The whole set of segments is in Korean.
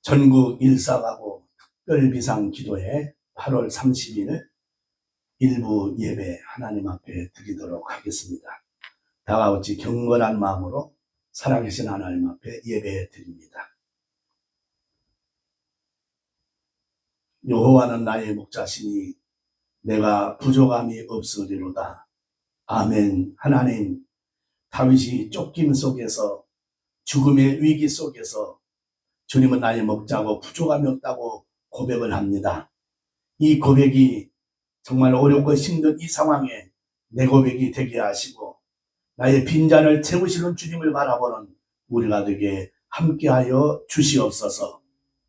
전국 일사가구 특별비상기도회 8월 30일 일부 예배 하나님 앞에 드리도록 하겠습니다. 다가오지 경건한 마음으로 살아계신 하나님 앞에 예배 드립니다. 여호와는 나의 목자시니 내가 부족함이 없으리로다. 아멘. 하나님, 다윗이 쫓김 속에서 죽음의 위기 속에서 주님은 나의 목자고 부족함이 없다고 고백을 합니다. 이 고백이 정말 어렵고 힘든 이 상황에 내 고백이 되게 하시고 나의 빈잔을 채우시는 주님을 바라보는 우리가 되게 함께하여 주시옵소서.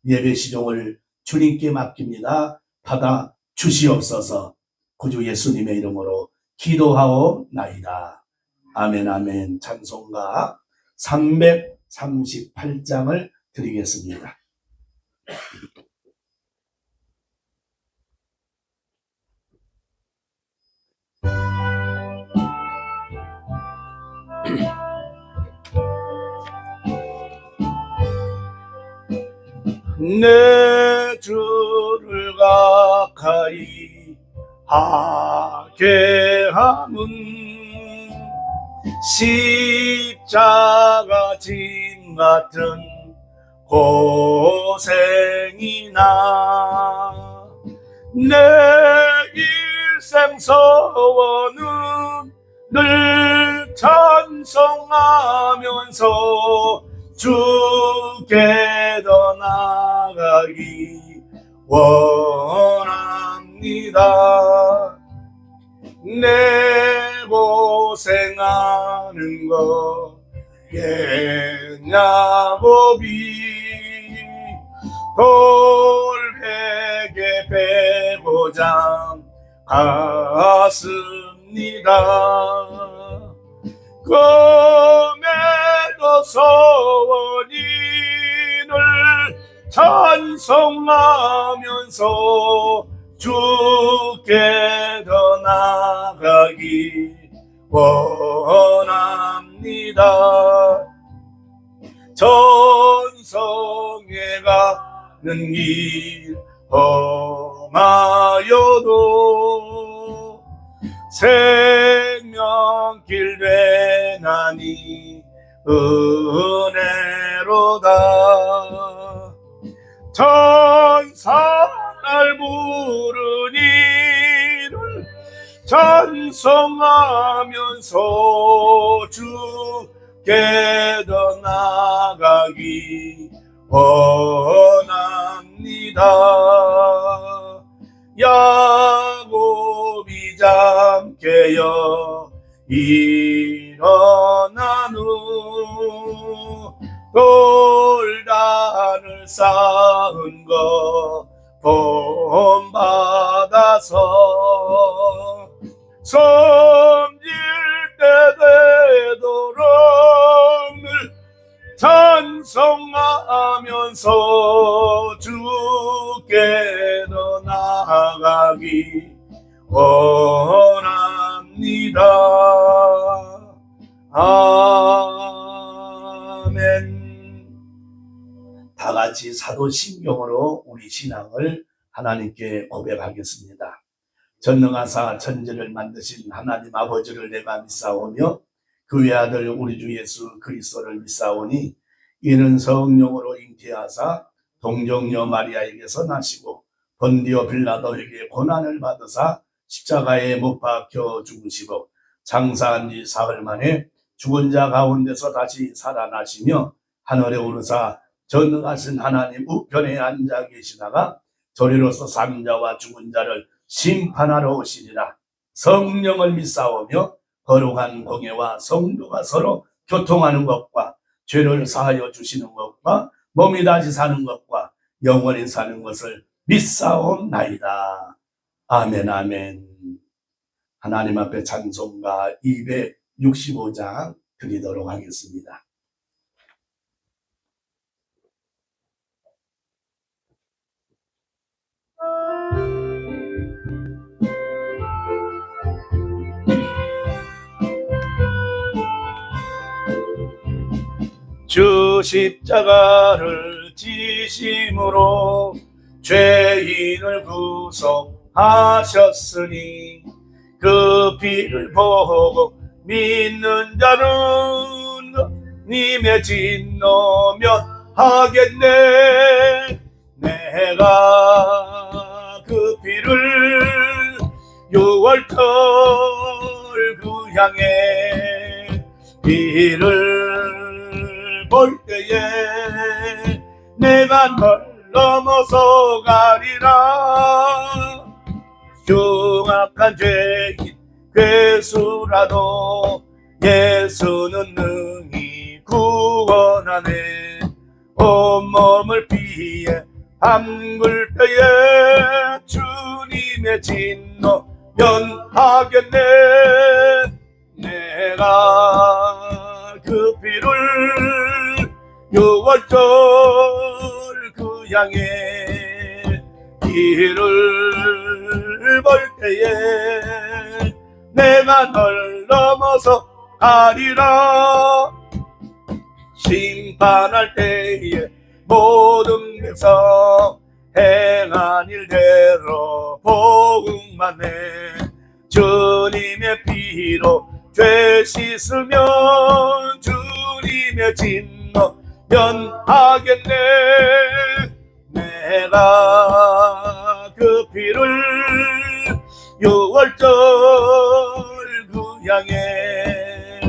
예배 시종을 주님께 맡깁니다. 받아 주시옵소서. 구주 예수님의 이름으로 기도하옵나이다. 아멘 아멘. 찬송가 338장을 드리겠습니다. 내 주를 가까이 하게 함은 십자가 짐 같은 고생이나 내 일생 소원은 늘 찬송하면서 주께 더 나아가기 원합니다. 내 고생하는 거 옛야곱이 돌베개 베고장 갔습니다. 금에도 소원이 늘 찬송하면서 주께 더 나아가기 원합니다. 전성에 가는 길 험하여도 생명길 되나니 은혜로다. 천사날 부르니 늘 찬송하면서 주께 더 나아가기 원합니다. 야곱이 잠 깨어 일어난 후 돌단을 쌓은 거 본받아서 섬길 때 되도록 늘 찬송하면서 주께 더 나아가기 원합니다. 아멘. 다 같이 사도신경으로 우리 신앙을 하나님께 고백하겠습니다. 전능하사 천지를 만드신 하나님 아버지를 내가 믿사오며 그 외아들 우리 주 예수 그리스도를 믿사오니 이는 성령으로 잉태하사 동정녀 마리아에게서 나시고 본디오 빌라도에게 고난을 받으사 십자가에 못 박혀 죽으시고 장사한 지 사흘 만에 죽은 자 가운데서 다시 살아나시며 하늘에 오르사 전능하신 하나님 우편에 앉아 계시다가 저리로서 산자와 죽은 자를 심판하러 오시리라. 성령을 믿사오며 거룩한 공예와 성도가 서로 교통하는 것과 죄를 사하여 주시는 것과 몸이 다시 사는 것과 영원히 사는 것을 믿사옵나이다. 아멘 아멘. 하나님 앞에 찬송가 265장 드리도록 하겠습니다. 주 십자가를 지심으로 죄인을 구속하셨으니 그 피를 보고 믿는 자는 님의 진노 면하겠네. 내가 그 피를 6월절 그 향해 비를 볼 때에 내가 널 넘어서 가리라. 흉악한 죄인 괴수라도 예수는 능히 구원하네. 온몸을 피해 담글 때에 주님의 진노 면하겠네. 내가 그 피를 6월절 그 향해 비를 볼 때에 내가 널 넘어서 가리라. 심판할 때에 모든 백성 행한 일대로 복음만 해. 주님의 피로 죄 씻으면 주님의 진노 면하겠네. 내가 그 피를 6월절 그 향해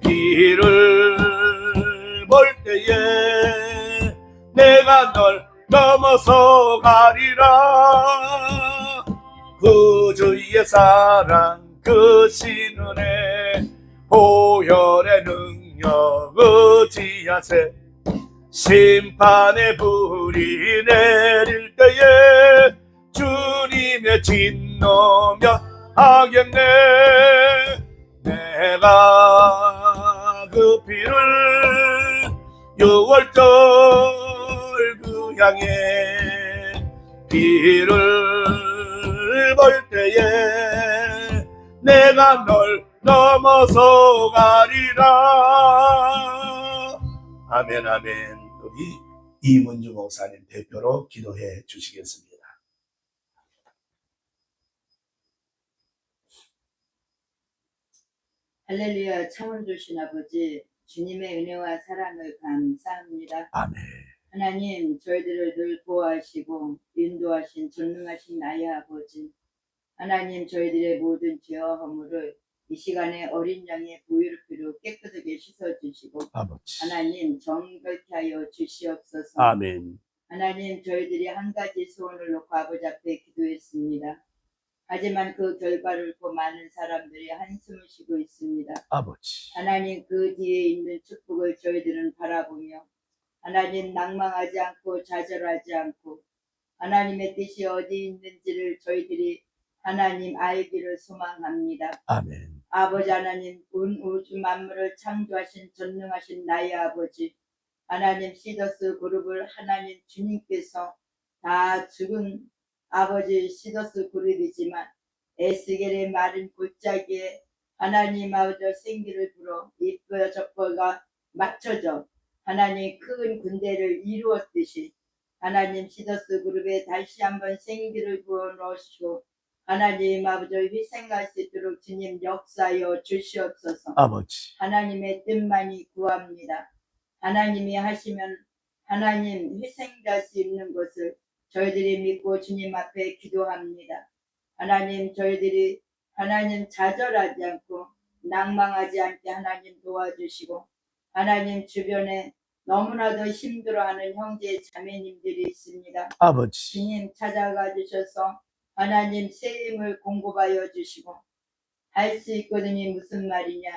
비를 볼 때에 내가 널 넘어서 가리라. 그 주의 사랑 그 신은혜 보혈의 능력 의지하세. 심판의 불이 내릴 때에 주님의 진노 면하겠네. 내가 그 피를 6월절 그 향해 비를 볼 때에 내가 널 넘어서 가리라. 아멘 아멘. 우리 이문주 목사님 대표로 기도해 주시겠습니다. 할렐루야. 창을 주신 아버지, 주님의 은혜와 사랑을 감사합니다. 아멘. 하나님, 저희들을 늘 보호하시고 인도하신 전능하신 나의 아버지, 하나님, 저희들의 모든 죄와 허물을 이 시간에 어린 양의 보혈 피로 깨끗하게 씻어주시고 아버지. 하나님, 정결케 하여 주시옵소서. 아멘. 하나님, 저희들이 한 가지 소원을 놓고 아버지 앞에 기도했습니다. 하지만 그 결과를 보 많은 사람들이 한숨을 쉬고 있습니다. 아버지. 하나님, 그 뒤에 있는 축복을 저희들은 바라보며 하나님, 낭망하지 않고 좌절하지 않고 하나님의 뜻이 어디 있는지를 저희들이 하나님 알기를 소망합니다. 아멘. 아버지 하나님, 온 우주 만물을 창조하신 전능하신 나의 아버지, 하나님, 시더스 그룹을 하나님 주님께서 다 죽은 아버지 시더스 그룹이지만 에스겔의 마른 골짜기에 하나님 아버지 생기를 불어 이뼈 적과가 맞춰져 하나님 큰 군대를 이루었듯이 하나님 시더스 그룹에 다시 한번 생기를 부어 넣으시고 하나님 아버지 희생할 수 있도록 주님 역사하여 주시옵소서. 아버지. 하나님의 뜻만이 구합니다. 하나님이 하시면 하나님 희생될 수 있는 것을 저희들이 믿고 주님 앞에 기도합니다. 하나님, 저희들이 하나님 좌절하지 않고 낭망하지 않게 하나님 도와주시고 하나님 주변에 너무나도 힘들어하는 형제 자매님들이 있습니다. 아버지. 주님 찾아가 주셔서 하나님 새 힘을 공급하여 주시고 할 수 있거든이 무슨 말이냐,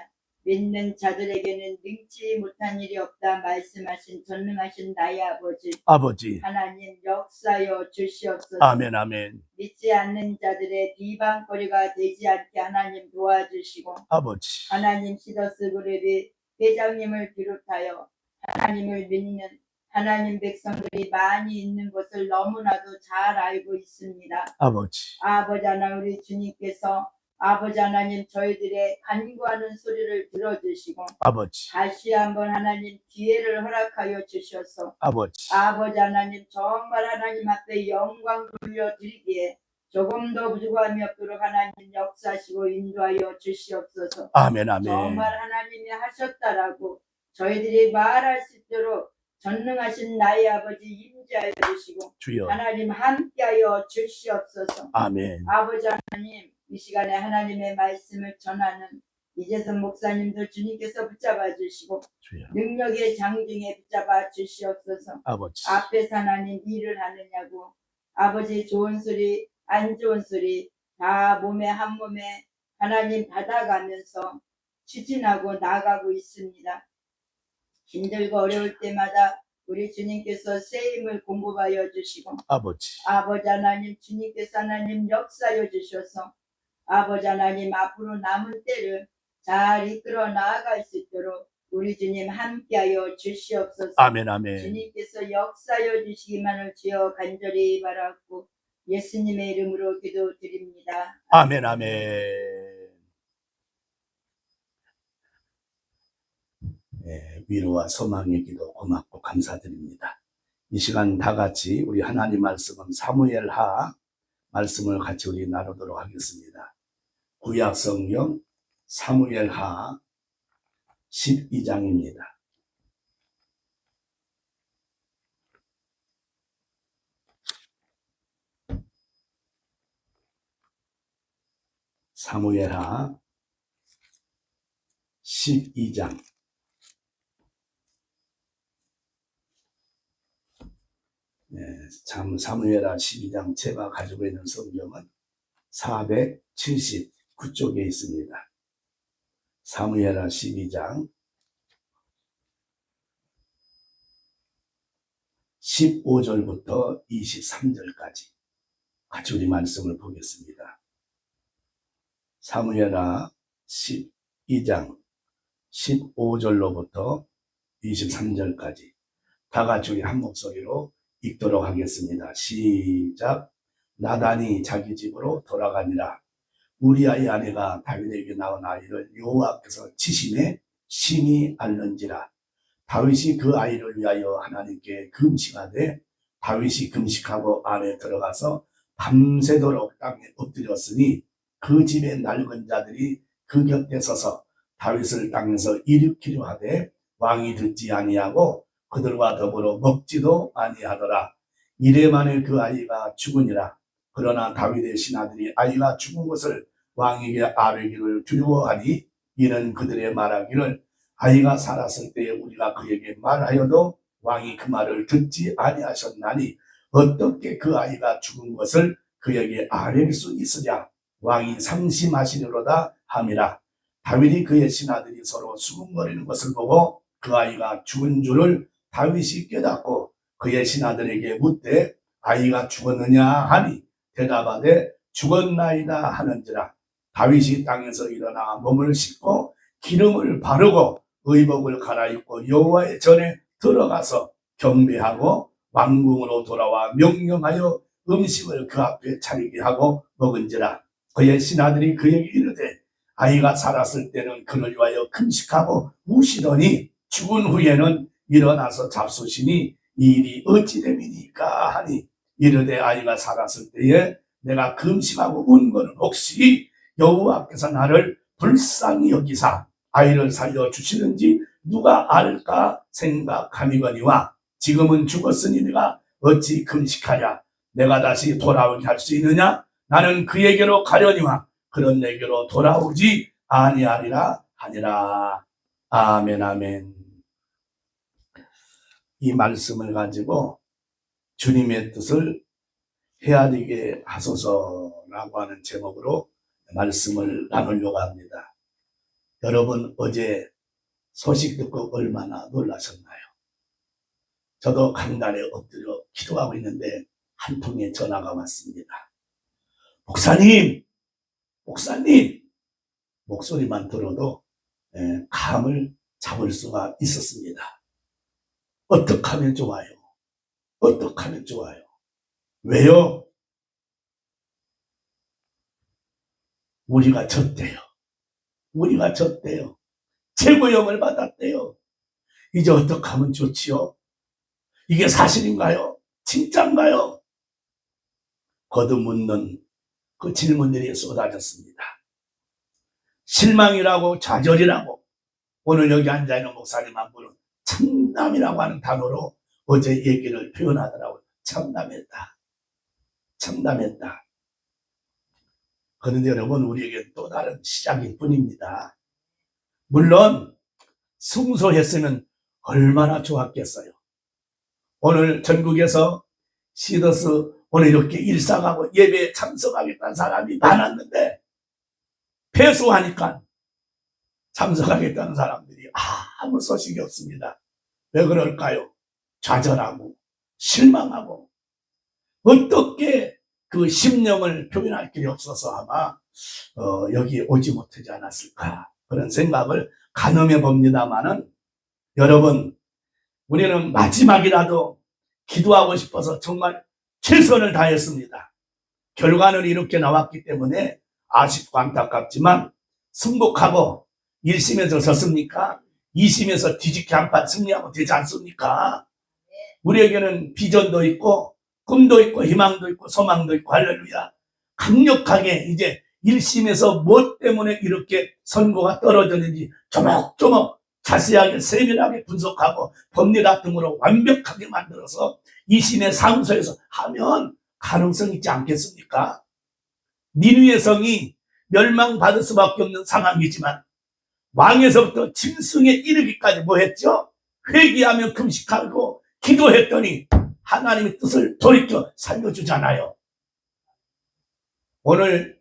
믿는 자들에게는 능치 못한 일이 없다 말씀하신 전능하신 나의 아버지, 아버지. 하나님 역사여 주시옵소서. 아멘 아멘. 믿지 않는 자들의 비방거리가 되지 않게 하나님 도와주시고 아버지. 하나님 시더스 그룹이 회장님을 비롯하여 하나님을 믿는 하나님 백성들이 많이 있는 것을 너무나도 잘 알고 있습니다. 아버지. 아버지 하나 우리 주님께서 아버지 하나님 저희들의 간구하는 소리를 들어주시고 아버지, 다시 한번 하나님 기회를 허락하여 주셔서 아버지, 아버지 하나님 정말 하나님 앞에 영광 돌려드리기에 조금도 부족함이 없도록 하나님 역사하시고 인도하여 주시옵소서. 아멘, 아멘. 정말 하나님이 하셨다라고 저희들이 말할 수 있도록 전능하신 나의 아버지 임재하여 주시고 주여, 하나님 함께하여 주시옵소서. 아멘. 아버지 하나님 이 시간에 하나님의 말씀을 전하는 이재선 목사님들 주님께서 붙잡아 주시고 주여, 능력의 장중에 붙잡아 주시옵소서. 아버지, 앞에서 하나님 일을 하느냐고 아버지 좋은 소리 안 좋은 소리 다 몸에 한 몸에 하나님 받아가면서 추진하고 나가고 있습니다. 힘들고 어려울 때마다 우리 주님께서 쓰임을 공급하여 주시고 아버지, 아버지 하나님 주님께서 하나님 역사하여 주셔서 아버지 하나님 앞으로 남은 때를 잘 이끌어 나아갈 수 있도록 우리 주님 함께하여 주시옵소서. 아멘, 아멘. 주님께서 역사하여 주시기만을 주여 간절히 바랐고 예수님의 이름으로 기도드립니다. 아멘, 아멘. 네, 위로와 소망의 기도 고맙고 감사드립니다. 이 시간 다 같이 우리 하나님 말씀은 사무엘하 말씀을 같이 우리 나누도록 하겠습니다. 구약 성경 사무엘하 12장입니다. 사무엘하 12장. 네, 참 사무엘하 12장 제가 가지고 있는 성경은 479쪽에 있습니다. 사무엘하 12장 15절부터 23절까지 같이 우리 말씀을 보겠습니다. 사무엘하 12장 15절로부터 23절까지 다 같이 우리 한 목소리로 읽도록 하겠습니다. 시작. 나단이 자기 집으로 돌아가니라. 우리아의 아내가 다윗에게 낳은 아이를 여호와께서 치심에 심히 앓는지라. 다윗이 그 아이를 위하여 하나님께 금식하되 다윗이 금식하고 안에 들어가서 밤새도록 땅에 엎드렸으니 그 집의 낡은 자들이 그 곁에 서서 다윗을 땅에서 일으키려 하되 왕이 듣지 아니하고 그들과 더불어 먹지도 아니하더라. 이래 만에 그 아이가 죽으니라. 그러나 다윗의 신하들이 아이가 죽은 것을 왕에게 아뢰기를 두려워하니 이는 그들의 말하기를 아이가 살았을 때에 우리가 그에게 말하여도 왕이 그 말을 듣지 아니하셨나니 어떻게 그 아이가 죽은 것을 그에게 아뢰일 수 있으랴. 왕이 상심하시려다 함이라. 다윗이 그의 신하들이 서로 수군거리는 것을 보고 그 아이가 죽은 줄을 다윗이 깨닫고 그의 신하들에게 묻되 아이가 죽었느냐 하니 대답하되 죽었나이다 하는지라. 다윗이 땅에서 일어나 몸을 씻고 기름을 바르고 의복을 갈아입고 여호와의 전에 들어가서 경배하고 왕궁으로 돌아와 명령하여 음식을 그 앞에 차리게 하고 먹은지라. 그의 신하들이 그에게 이르되 아이가 살았을 때는 그를 위하여 금식하고 우시더니 죽은 후에는 일어나서 잡수시니 이 일이 어찌 됨이니까 하니 이르되 아이가 살았을 때에 내가 금식하고 운 것은 혹시 여호와께서 나를 불쌍히 여기사 아이를 살려주시는지 누가 알까 생각함이거니와 지금은 죽었으니 내가 어찌 금식하랴. 내가 다시 돌아오게 할 수 있느냐. 나는 그에게로 가려니와 그런 내게로 돌아오지 아니하리라 하니라. 아멘, 아멘. 이 말씀을 가지고 주님의 뜻을 헤아리게 하소서라고 하는 제목으로 말씀을 나누려고 합니다. 여러분 어제 소식 듣고 얼마나 놀라셨나요? 저도 강단에 엎드려 기도하고 있는데 한 통의 전화가 왔습니다. 목사님, 목소리만 들어도 감을 잡을 수가 있었습니다. 어떻게 하면 좋아요? 왜요? 우리가 졌대요. 우리가 졌대요. 최고형을 받았대요. 이제 어떻게 하면 좋지요? 이게 사실인가요? 진짜인가요? 거듭 묻는 그 질문들이 쏟아졌습니다. 실망이라고 좌절이라고 오늘 여기 앉아있는 목사님 한 분은 참담이라고 하는 단어로 어제 얘기를 표현하더라고요. 참담했다. 참담했다. 그런데 여러분, 우리에게 또 다른 시작일 뿐입니다. 물론 승소했으면 얼마나 좋았겠어요. 오늘 전국에서 시더스 오늘 이렇게 일상하고 예배에 참석하겠다는 사람이 많았는데 패소하니까 참석하겠다는 사람들이 아무 소식이 없습니다. 왜 그럴까요? 좌절하고 실망하고 어떻게 그 심령을 표현할 길이 없어서 아마 여기 오지 못하지 않았을까 그런 생각을 가늠해 봅니다마는 여러분, 우리는 마지막이라도 기도하고 싶어서 정말 최선을 다했습니다. 결과는 이렇게 나왔기 때문에 아쉽고 안타깝지만 승복하고 1심에서 졌습니까? 2심에서 뒤집게 한판 승리하고 되지 않습니까? 우리에게는 비전도 있고 꿈도 있고 희망도 있고 소망도 있고 할렐루야. 강력하게 이제 1심에서 무엇 때문에 이렇게 선고가 떨어졌는지 조목조목 자세하게 세밀하게 분석하고 법리학 등으로 완벽하게 만들어서 2심의 상소에서 하면 가능성이 있지 않겠습니까? 니느웨 성이 멸망받을 수밖에 없는 상황이지만 왕에서부터 짐승에 이르기까지 뭐 했죠? 회개하며 금식하고 기도했더니 하나님의 뜻을 돌이켜 살려주잖아요. 오늘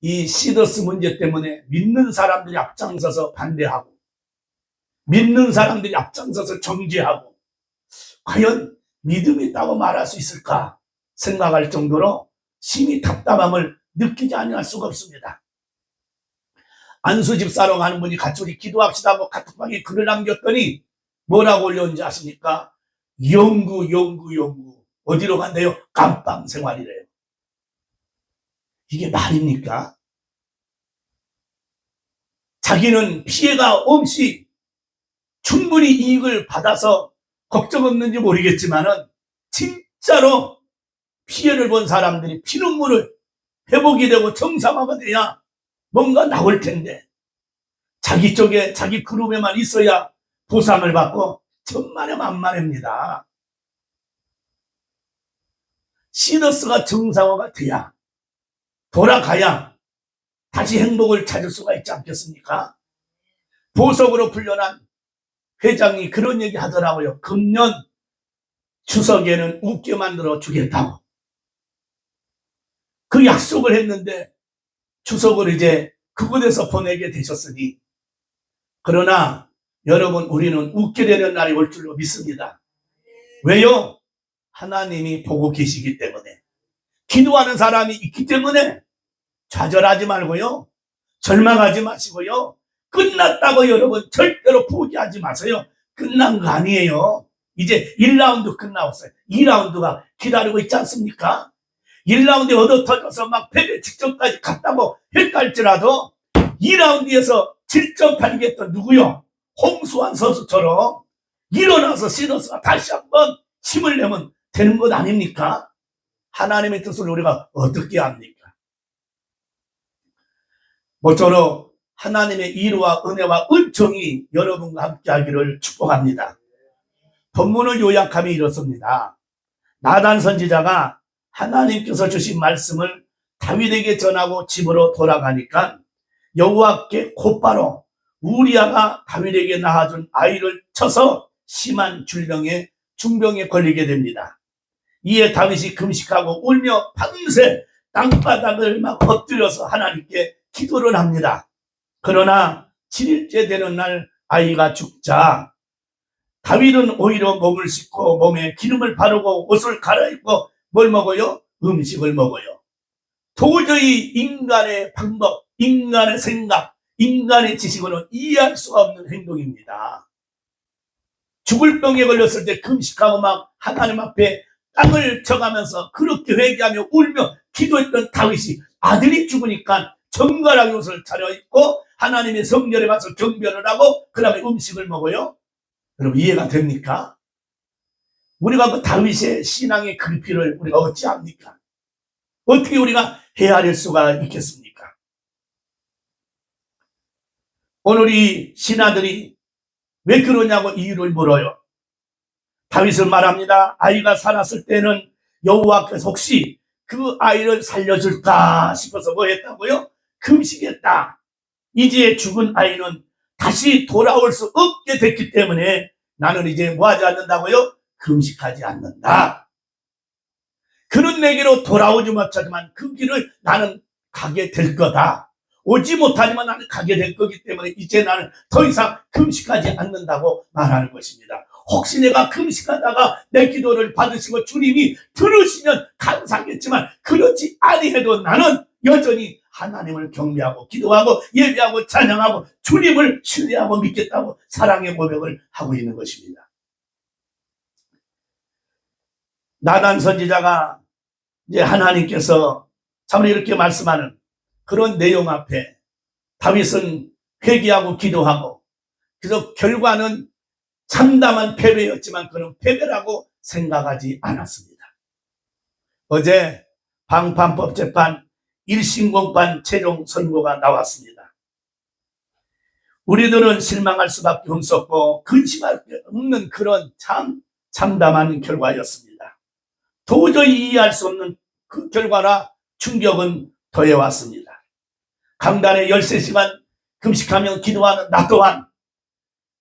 이 시더스 문제 때문에 믿는 사람들이 앞장서서 반대하고 믿는 사람들이 앞장서서 정죄하고 과연 믿음이 있다고 말할 수 있을까 생각할 정도로 심히 답답함을 느끼지 않을 수가 없습니다. 안수 집사로 가는 분이 같이 우리 기도합시다 하고 카톡방에 글을 남겼더니 뭐라고 올렸는지 아십니까? 영구 어디로 간대요? 감방 생활이래요. 이게 말입니까? 자기는 피해가 없이 충분히 이익을 받아서 걱정 없는지 모르겠지만은 진짜로 피해를 본 사람들이 피눈물을 회복이 되고 정상화가 돼야 뭔가 나올 텐데 자기 쪽에 자기 그룹에만 있어야 보상을 받고 천만에만만입니다. 시더스가 정상화가 돼야 돌아가야 다시 행복을 찾을 수가 있지 않겠습니까? 보석으로 풀려난 회장이 그런 얘기 하더라고요. 금년 추석에는 웃게 만들어 주겠다고. 그 약속을 했는데 추석을 이제 그곳에서 보내게 되셨으니 그러나 여러분 우리는 웃게 되는 날이 올 줄로 믿습니다. 왜요? 하나님이 보고 계시기 때문에 기도하는 사람이 있기 때문에 좌절하지 말고요. 절망하지 마시고요. 끝났다고 여러분 절대로 포기하지 마세요. 끝난 거 아니에요. 이제 1라운드 끝나왔어요. 2라운드가 기다리고 있지 않습니까? 1라운드에 얻어터져서 막 패배 직전까지 갔다고 했달지라도 2라운드에서 7점 팔겠던 누구요? 홍수환 선수처럼 일어나서 시더스가 다시 한번 힘을 내면 되는 것 아닙니까? 하나님의 뜻을 우리가 어떻게 합니까? 모쪼록 하나님의 이루와 은혜와 은총이 여러분과 함께 하기를 축복합니다. 본문을 요약하면 이렇습니다. 나단 선지자가 하나님께서 주신 말씀을 다윗에게 전하고 집으로 돌아가니까 여호와께 곧바로 우리아가 다윗에게 낳아준 아이를 쳐서 심한 중병에 걸리게 됩니다. 이에 다윗이 금식하고 울며 밤새 땅바닥을 막 엎드려서 하나님께 기도를 합니다. 그러나 7일째 되는 날 아이가 죽자 다윗은 오히려 몸을 씻고 몸에 기름을 바르고 옷을 갈아입고 뭘 먹어요? 음식을 먹어요. 도저히 인간의 방법, 인간의 생각, 인간의 지식으로는 이해할 수가 없는 행동입니다. 죽을 병에 걸렸을 때 금식하고 막 하나님 앞에 땅을 쳐가면서 그렇게 회개하며 울며 기도했던 다윗이 아들이 죽으니까 정갈하게 옷을 차려입고 하나님의 성전에 가서 경배를 하고 그 다음에 음식을 먹어요? 여러분 이해가 됩니까? 우리가 그 다윗의 신앙의 글귀를 우리가 어찌합니까? 어떻게 우리가 헤아릴 수가 있겠습니까? 오늘 이 신하들이 왜 그러냐고 이유를 물어요. 다윗은 말합니다. 아이가 살았을 때는 여호와께서 혹시 그 아이를 살려줄까 싶어서 뭐 했다고요? 금식했다. 이제 죽은 아이는 다시 돌아올 수 없게 됐기 때문에 나는 이제 뭐 하지 않는다고요? 금식하지 않는다. 그는 내게로 돌아오지 못하지만 그 길을 나는 가게 될 거다. 오지 못하지만 나는 가게 될 거기 때문에 이제 나는 더 이상 금식하지 않는다고 말하는 것입니다. 혹시 내가 금식하다가 내 기도를 받으시고 주님이 들으시면 감사하겠지만 그렇지 아니해도 나는 여전히 하나님을 경배하고 기도하고 예배하고 찬양하고 주님을 신뢰하고 믿겠다고 사랑의 고백을 하고 있는 것입니다. 나단 선지자가 이제 하나님께서 참 이렇게 말씀하는 그런 내용 앞에 다윗은 회개하고 기도하고 그래서 결과는 참담한 패배였지만 그는 패배라고 생각하지 않았습니다. 어제 방판법 재판 1심 공판 최종 선고가 나왔습니다. 우리들은 실망할 수밖에 없었고 근심할 게 없는 그런 참담한 결과였습니다. 도저히 이해할 수 없는 그 결과라 충격은 더해왔습니다. 강단에 13시간 금식하며 기도하는 나 또한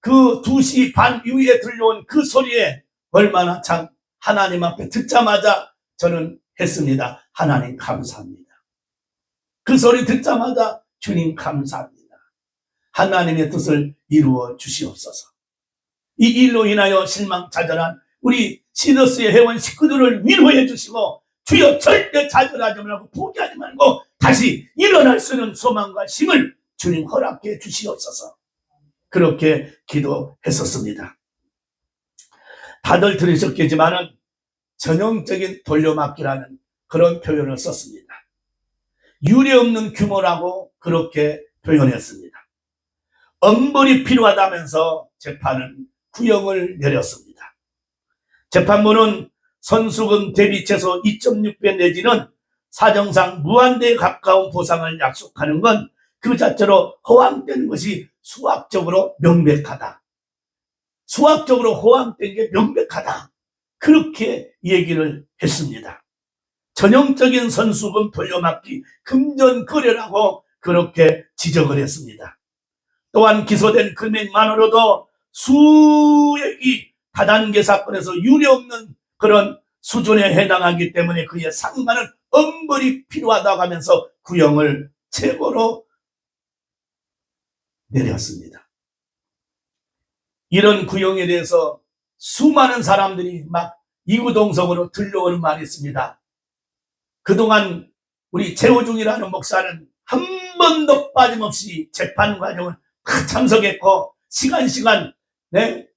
그 2시 반 이후에 들려온 그 소리에 얼마나 참 하나님 앞에 듣자마자 저는 했습니다. 하나님 감사합니다. 그 소리 듣자마자 주님 감사합니다. 하나님의 뜻을 이루어 주시옵소서. 이 일로 인하여 실망좌절한 우리 시더스의 회원 식구들을 위로해 주시고 주여 절대 좌절하지 말고 포기하지 말고 다시 일어날 수 있는 소망과 힘을 주님 허락해 주시옵소서. 그렇게 기도했었습니다. 다들 들으셨겠지만은 전형적인 돌려막기라는 그런 표현을 썼습니다. 유례없는 규모라고 그렇게 표현했습니다. 엄벌이 필요하다면서 재판은 구형을 내렸습니다. 재판부는 선수금 대비 최소 2.6배 내지는 사정상 무한대에 가까운 보상을 약속하는 건 그 자체로 허황된 것이 수학적으로 명백하다. 수학적으로 허황된 게 명백하다. 그렇게 얘기를 했습니다. 전형적인 선수금 돌려막기 금전거래라고 그렇게 지적을 했습니다. 또한 기소된 금액만으로도 수액이 다단계 사건에서 유례없는 그런 수준에 해당하기 때문에 그에 상당한 엄벌이 필요하다고 하면서 구형을 최고로 내렸습니다. 이런 구형에 대해서 수많은 사람들이 막 이구동성으로 들려오는 말이 있습니다. 그동안 우리 최호중이라는 목사는 한 번도 빠짐없이 재판 과정을 다 참석했고 시간 네?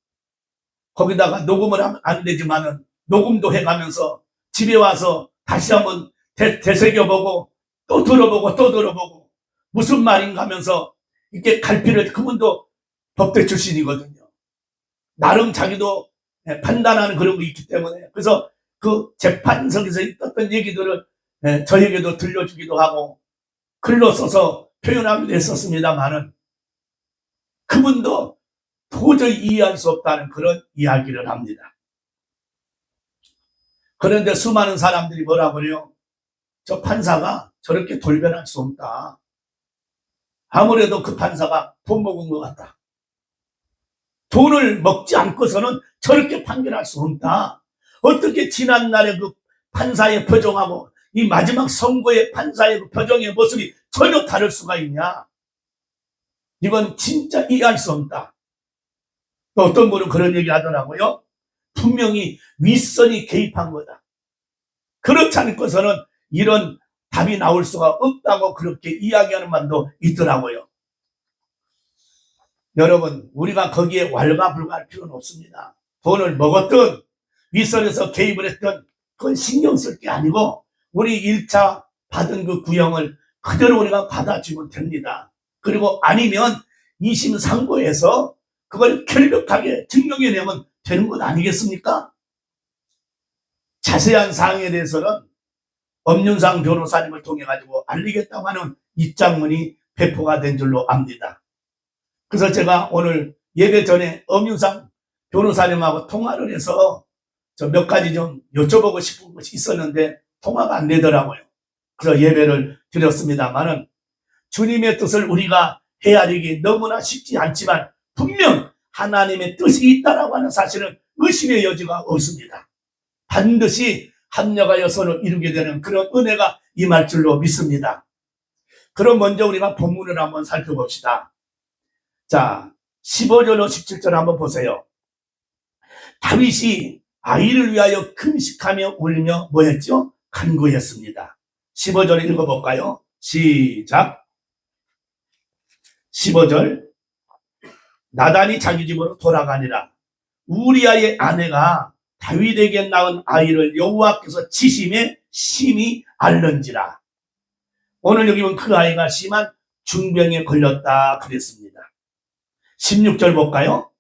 거기다가 녹음을 하면 안 되지만은 녹음도 해가면서 집에 와서 다시 한번 되새겨보고 또 들어보고 무슨 말인가 하면서 이렇게 갈피를 그분도 법대 출신이거든요. 나름 자기도 판단하는 그런 거 있기 때문에 그래서 그 재판석에서 있었던 얘기들을 저에게도 들려주기도 하고 글로 써서 표현하기도 했었습니다만은 그분도 도저히 이해할 수 없다는 그런 이야기를 합니다. 그런데 수많은 사람들이 뭐라고 그래요? 저 판사가 저렇게 돌변할 수 없다. 아무래도 그 판사가 돈 먹은 것 같다. 돈을 먹지 않고서는 저렇게 판결할 수 없다. 어떻게 지난날의 그 판사의 표정하고 이 마지막 선고의 판사의 그 표정의 모습이 전혀 다를 수가 있냐. 이건 진짜 이해할 수 없다. 또 어떤 분은 그런 얘기 하더라고요. 분명히 윗선이 개입한 거다. 그렇지 않고서는 이런 답이 나올 수가 없다고 그렇게 이야기하는 말도 있더라고요. 여러분 우리가 거기에 왈가불가할 필요는 없습니다. 돈을 먹었든 윗선에서 개입을 했든 그건 신경 쓸 게 아니고 우리 1차 받은 그 구형을 그대로 우리가 받아주면 됩니다. 그리고 아니면 2심 상고에서 그걸 결백하게 증명해내면 되는 것 아니겠습니까? 자세한 사항에 대해서는 엄윤상 변호사님을 통해 가지고 알리겠다고 하는 입장문이 배포가 된 줄로 압니다. 그래서 제가 오늘 예배 전에 엄윤상 변호사님하고 통화를 해서 저 몇 가지 좀 여쭤보고 싶은 것이 있었는데 통화가 안 되더라고요. 그래서 예배를 드렸습니다만은 주님의 뜻을 우리가 헤아리기 너무나 쉽지 않지만 분명 하나님의 뜻이 있다라고 하는 사실은 의심의 여지가 없습니다. 반드시 합력하여 선을 이루게 되는 그런 은혜가 임할 줄로 믿습니다. 그럼 먼저 우리가 본문을 한번 살펴봅시다. 자, 15절로 17절 한번 보세요. 다윗이 아이를 위하여 금식하며 울며 뭐였죠? 간구했습니다. 15절 읽어볼까요? 시작. 15절. 나단이 자기 집으로 돌아가니라. 우리아의 아내가 다윗에게 낳은 아이를 여호와께서 치심에 심히 앓는지라. 오늘 여기 보면 그 아이가 심한 중병에 걸렸다 그랬습니다. 16절 볼까요?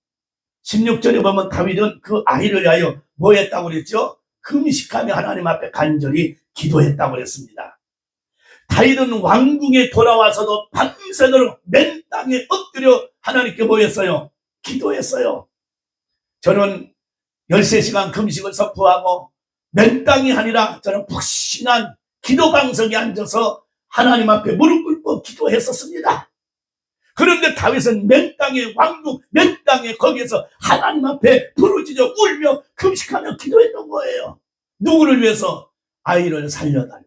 16절에 보면 다윗은 그 아이를 위하여 뭐 했다고 그랬죠? 금식하며 하나님 앞에 간절히 기도했다고 그랬습니다. 다윗은 왕궁에 돌아와서도 밤새도록 맨 땅에 엎드려 하나님께 뭐 했어요? 기도했어요. 저는 13시간 금식을 선포하고 맨 땅이 아니라 저는 푹신한 기도 방석에 앉아서 하나님 앞에 무릎 꿇고 기도했었습니다. 그런데 다윗은 맨 땅에 왕궁 맨 땅에 거기에서 하나님 앞에 부르짖어 울며 금식하며 기도했던 거예요. 누구를 위해서? 아이를 살려달라.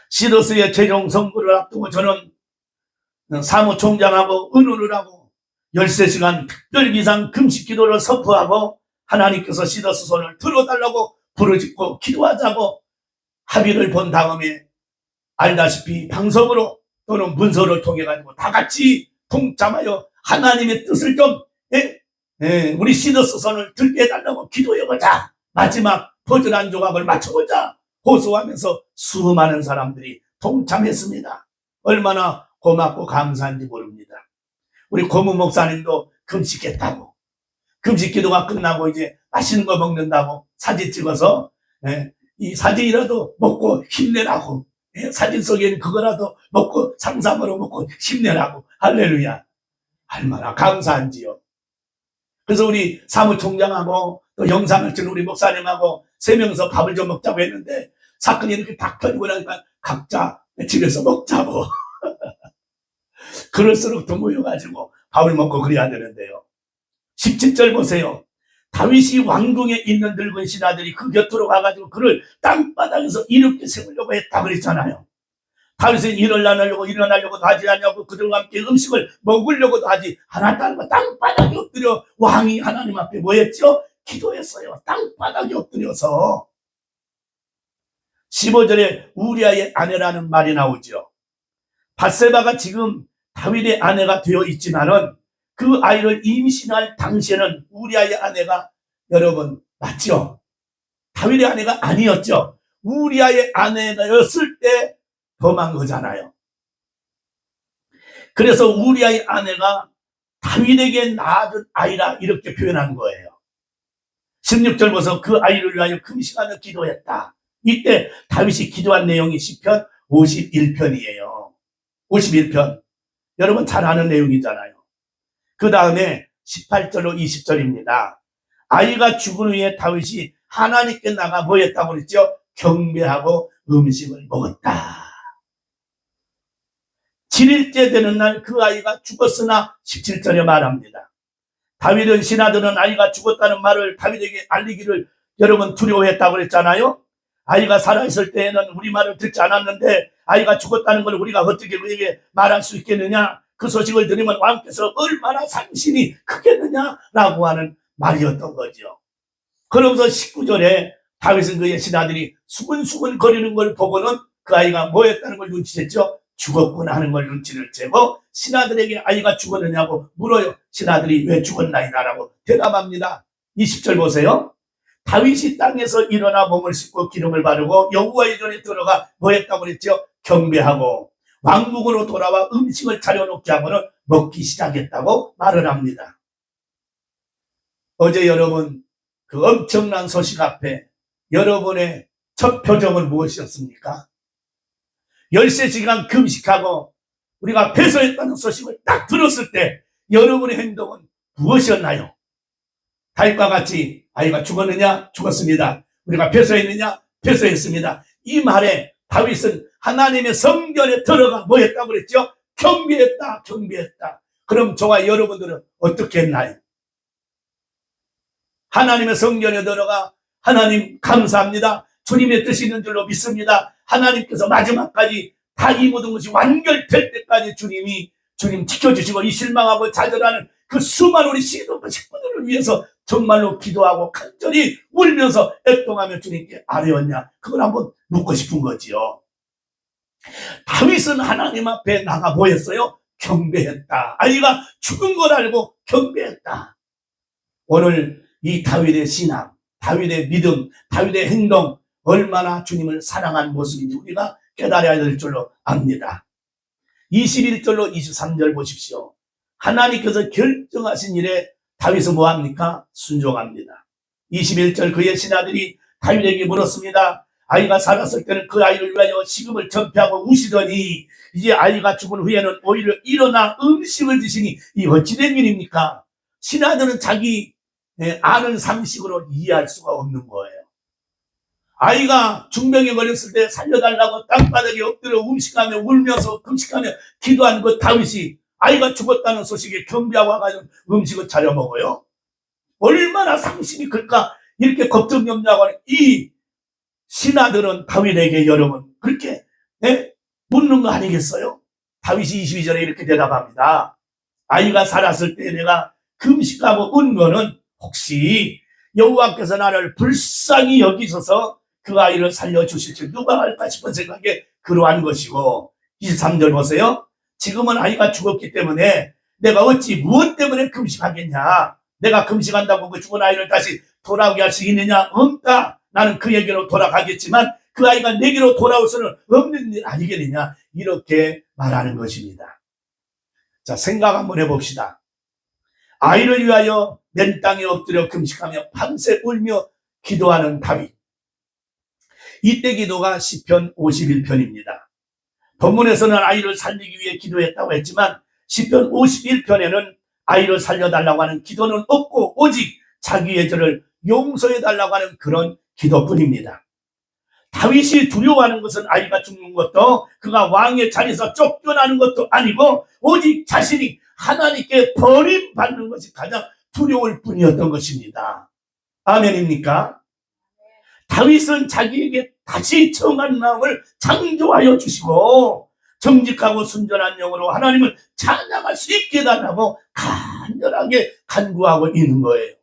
시더스의 최종 선거를 앞두고 저는 사무총장하고 의논을 하고 13시간 특별 비상 금식 기도를 선포하고 하나님께서 시더스 손을 들어달라고 부르짖고 기도하자고 합의를 본 다음에 알다시피 방송으로 또는 문서를 통해 가지고 다 같이 동참하여 하나님의 뜻을 좀 우리 시더스 손을 들게 해달라고 기도해보자. 마지막 퍼즐 한 조각을 맞춰보자. 호소하면서 수많은 사람들이 동참했습니다. 얼마나 고맙고 감사한지 모릅니다. 우리 고무 목사님도 금식했다고. 금식 기도가 끝나고 이제 맛있는 거 먹는다고 사진 찍어서 이 사진이라도 먹고 힘내라고. 사진 속에는 그거라도 먹고 상삼으로 먹고 힘내라고. 할렐루야. 얼마나 감사한지요. 그래서 우리 사무총장하고 또 영상을 찍는 우리 목사님하고 3명서 밥을 좀 먹자고 했는데 사건이 이렇게 딱 터지고 나니까 각자 집에서 먹자고. 그럴수록 더 모여가지고 밥을 먹고 그래야 되는데요. 17절 보세요. 다윗이 왕궁에 있는 늙은 신하들이 그 곁으로 가가지고 그를 땅바닥에서 이렇게 세우려고 했다 그랬잖아요. 다윗은 일어나려고도 하지 않냐고 그들과 함께 음식을 먹으려고도 하지 않았다는 땅바닥에 엎드려 왕이 하나님 앞에 뭐 했죠? 기도했어요. 땅바닥에 엎드려서. 15절에 우리아의 아내라는 말이 나오죠. 밧세바가 지금 다윗의 아내가 되어 있지만은 그 아이를 임신할 당시에는 우리아의 아내가 여러분 맞죠? 다윗의 아내가 아니었죠. 우리아의 아내였을 때 범한 거잖아요. 그래서 우리아의 아내가 다윗에게 낳아준 아이라 이렇게 표현한 거예요. 16절 보서 그 아이를 위하여 금식하며 기도했다. 이때 다윗이 기도한 내용이 시편 51편이에요. 51편. 여러분 잘 아는 내용이잖아요. 그 다음에 18절로 20절입니다. 아이가 죽은 후에 다윗이 하나님께 나가 뭐 했다고 그랬죠? 경배하고 음식을 먹었다. 7일째 되는 날 그 아이가 죽었으나 17절에 말합니다. 다윗은 신하들은 아이가 죽었다는 말을 다윗에게 알리기를 여러분 두려워했다고 그랬잖아요. 아이가 살아있을 때에는 우리 말을 듣지 않았는데 아이가 죽었다는 걸 우리가 어떻게 그에게 말할 수 있겠느냐. 그 소식을 들으면 왕께서 얼마나 상심이 크겠느냐라고 하는 말이었던 거죠. 그러면서 19절에 다윗은 그의 신하들이 수근수근 거리는 걸 보고는 그 아이가 뭐였다는 걸 눈치챘죠. 죽었구나 하는 걸 눈치를 채고 신하들에게 아이가 죽었느냐고 물어요. 신하들이 왜 죽었나이다라고 대답합니다. 20절 보세요. 다윗이 땅에서 일어나 몸을 씻고 기름을 바르고 여호와의 전에 들어가 뭐 했다고 그랬죠? 경배하고 왕궁으로 돌아와 음식을 차려놓게 하고는 먹기 시작했다고 말을 합니다. 어제 여러분 그 엄청난 소식 앞에 여러분의 첫 표정은 무엇이었습니까? 13시간 금식하고 우리가 패소했다는 소식을 딱 들었을 때 여러분의 행동은 무엇이었나요? 다윗과 같이 아이가 죽었느냐? 죽었습니다. 우리가 패소했느냐? 패소했습니다. 이 말에 다윗은 하나님의 성전에 들어가 뭐 했다고 그랬죠? 경배했다, 경배했다. 그럼 저와 여러분들은 어떻게 했나요? 하나님의 성전에 들어가 하나님 감사합니다. 주님의 뜻이 있는 줄로 믿습니다. 하나님께서 마지막까지 다 이 모든 것이 완결될 때까지 주님 지켜주시고 이 실망하고 좌절하는 그 수많은 우리 시도부 식구들을 위해서 정말로 기도하고 간절히 울면서 애통하며 주님께 아뢰었냐? 그걸 한번 묻고 싶은 거지요. 다윗은 하나님 앞에 나가 뭐 했어요? 경배했다. 아이가 죽은 걸 알고 경배했다. 오늘 이 다윗의 신앙, 다윗의 믿음, 다윗의 행동 얼마나 주님을 사랑한 모습인지 우리가 깨달아야 될 줄로 압니다. 21절로 23절 보십시오. 하나님께서 결정하신 일에 다윗은 뭐합니까? 순종합니다. 21절 그의 신하들이 다윗에게 물었습니다. 아이가 살았을 때는 그 아이를 위하여 시금을 전폐하고 우시더니 이제 아이가 죽은 후에는 오히려 일어나 음식을 드시니 이 어찌된 일입니까? 신하들은 자기 아는 상식으로 이해할 수가 없는 거예요. 아이가 중병에 걸렸을 때 살려달라고 땅바닥에 엎드려 음식하며 울면서 금식하며 기도한 그 다윗이 아이가 죽었다는 소식에 경배하고 와가지고 음식을 차려 먹어요. 얼마나 상심이 클까? 이렇게 걱정 염려하고 하는 이 신하들은 다윗에게 여러분 그렇게 묻는 거 아니겠어요? 다윗이 22절에 이렇게 대답합니다. 아이가 살았을 때 내가 금식하고 운 거는 혹시 여호와께서 나를 불쌍히 여기셔서 그 아이를 살려주실지 누가 할까 싶은 생각에 그러한 것이고 23절 보세요. 지금은 아이가 죽었기 때문에 내가 어찌 무엇 때문에 금식하겠냐? 내가 금식한다고 그 죽은 아이를 다시 돌아오게 할 수 있느냐? 없다. 나는 그에게로 돌아가겠지만 그 아이가 내게로 돌아올 수는 없는 일 아니겠느냐? 이렇게 말하는 것입니다. 자, 생각 한번 해봅시다. 아이를 위하여 맨 땅에 엎드려 금식하며 밤새 울며 기도하는 다윗. 이때 기도가 시편 51편입니다. 본문에서는 아이를 살리기 위해 기도했다고 했지만 시편 51편에는 아이를 살려달라고 하는 기도는 없고 오직 자기의 죄를 용서해달라고 하는 그런 기도뿐입니다. 다윗이 두려워하는 것은 아이가 죽는 것도 그가 왕의 자리에서 쫓겨나는 것도 아니고 오직 자신이 하나님께 버림받는 것이 가장 두려울 뿐이었던 것입니다. 아멘입니까? 다윗은 자기에게 다시 정한 마음을 창조하여 주시고 정직하고 순전한 영으로 하나님을 찬양할 수 있게 해달라고 간절하게 간구하고 있는 거예요.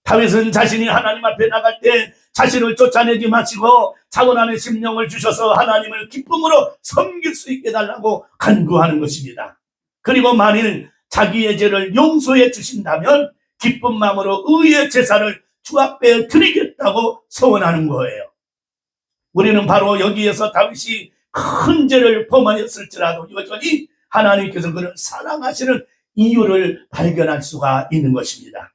다윗은 자신이 하나님 앞에 나갈 때 자신을 쫓아내지 마시고 자원하는 심령을 주셔서 하나님을 기쁨으로 섬길 수 있게 해달라고 간구하는 것입니다. 그리고 만일 자기의 죄를 용서해 주신다면 기쁜 마음으로 의의 제사를 주 앞에 드리겠다고 소원하는 거예요. 우리는 바로 여기에서 다윗이 큰 죄를 범하였을지라도 여전히 하나님께서 그를 사랑하시는 이유를 발견할 수가 있는 것입니다.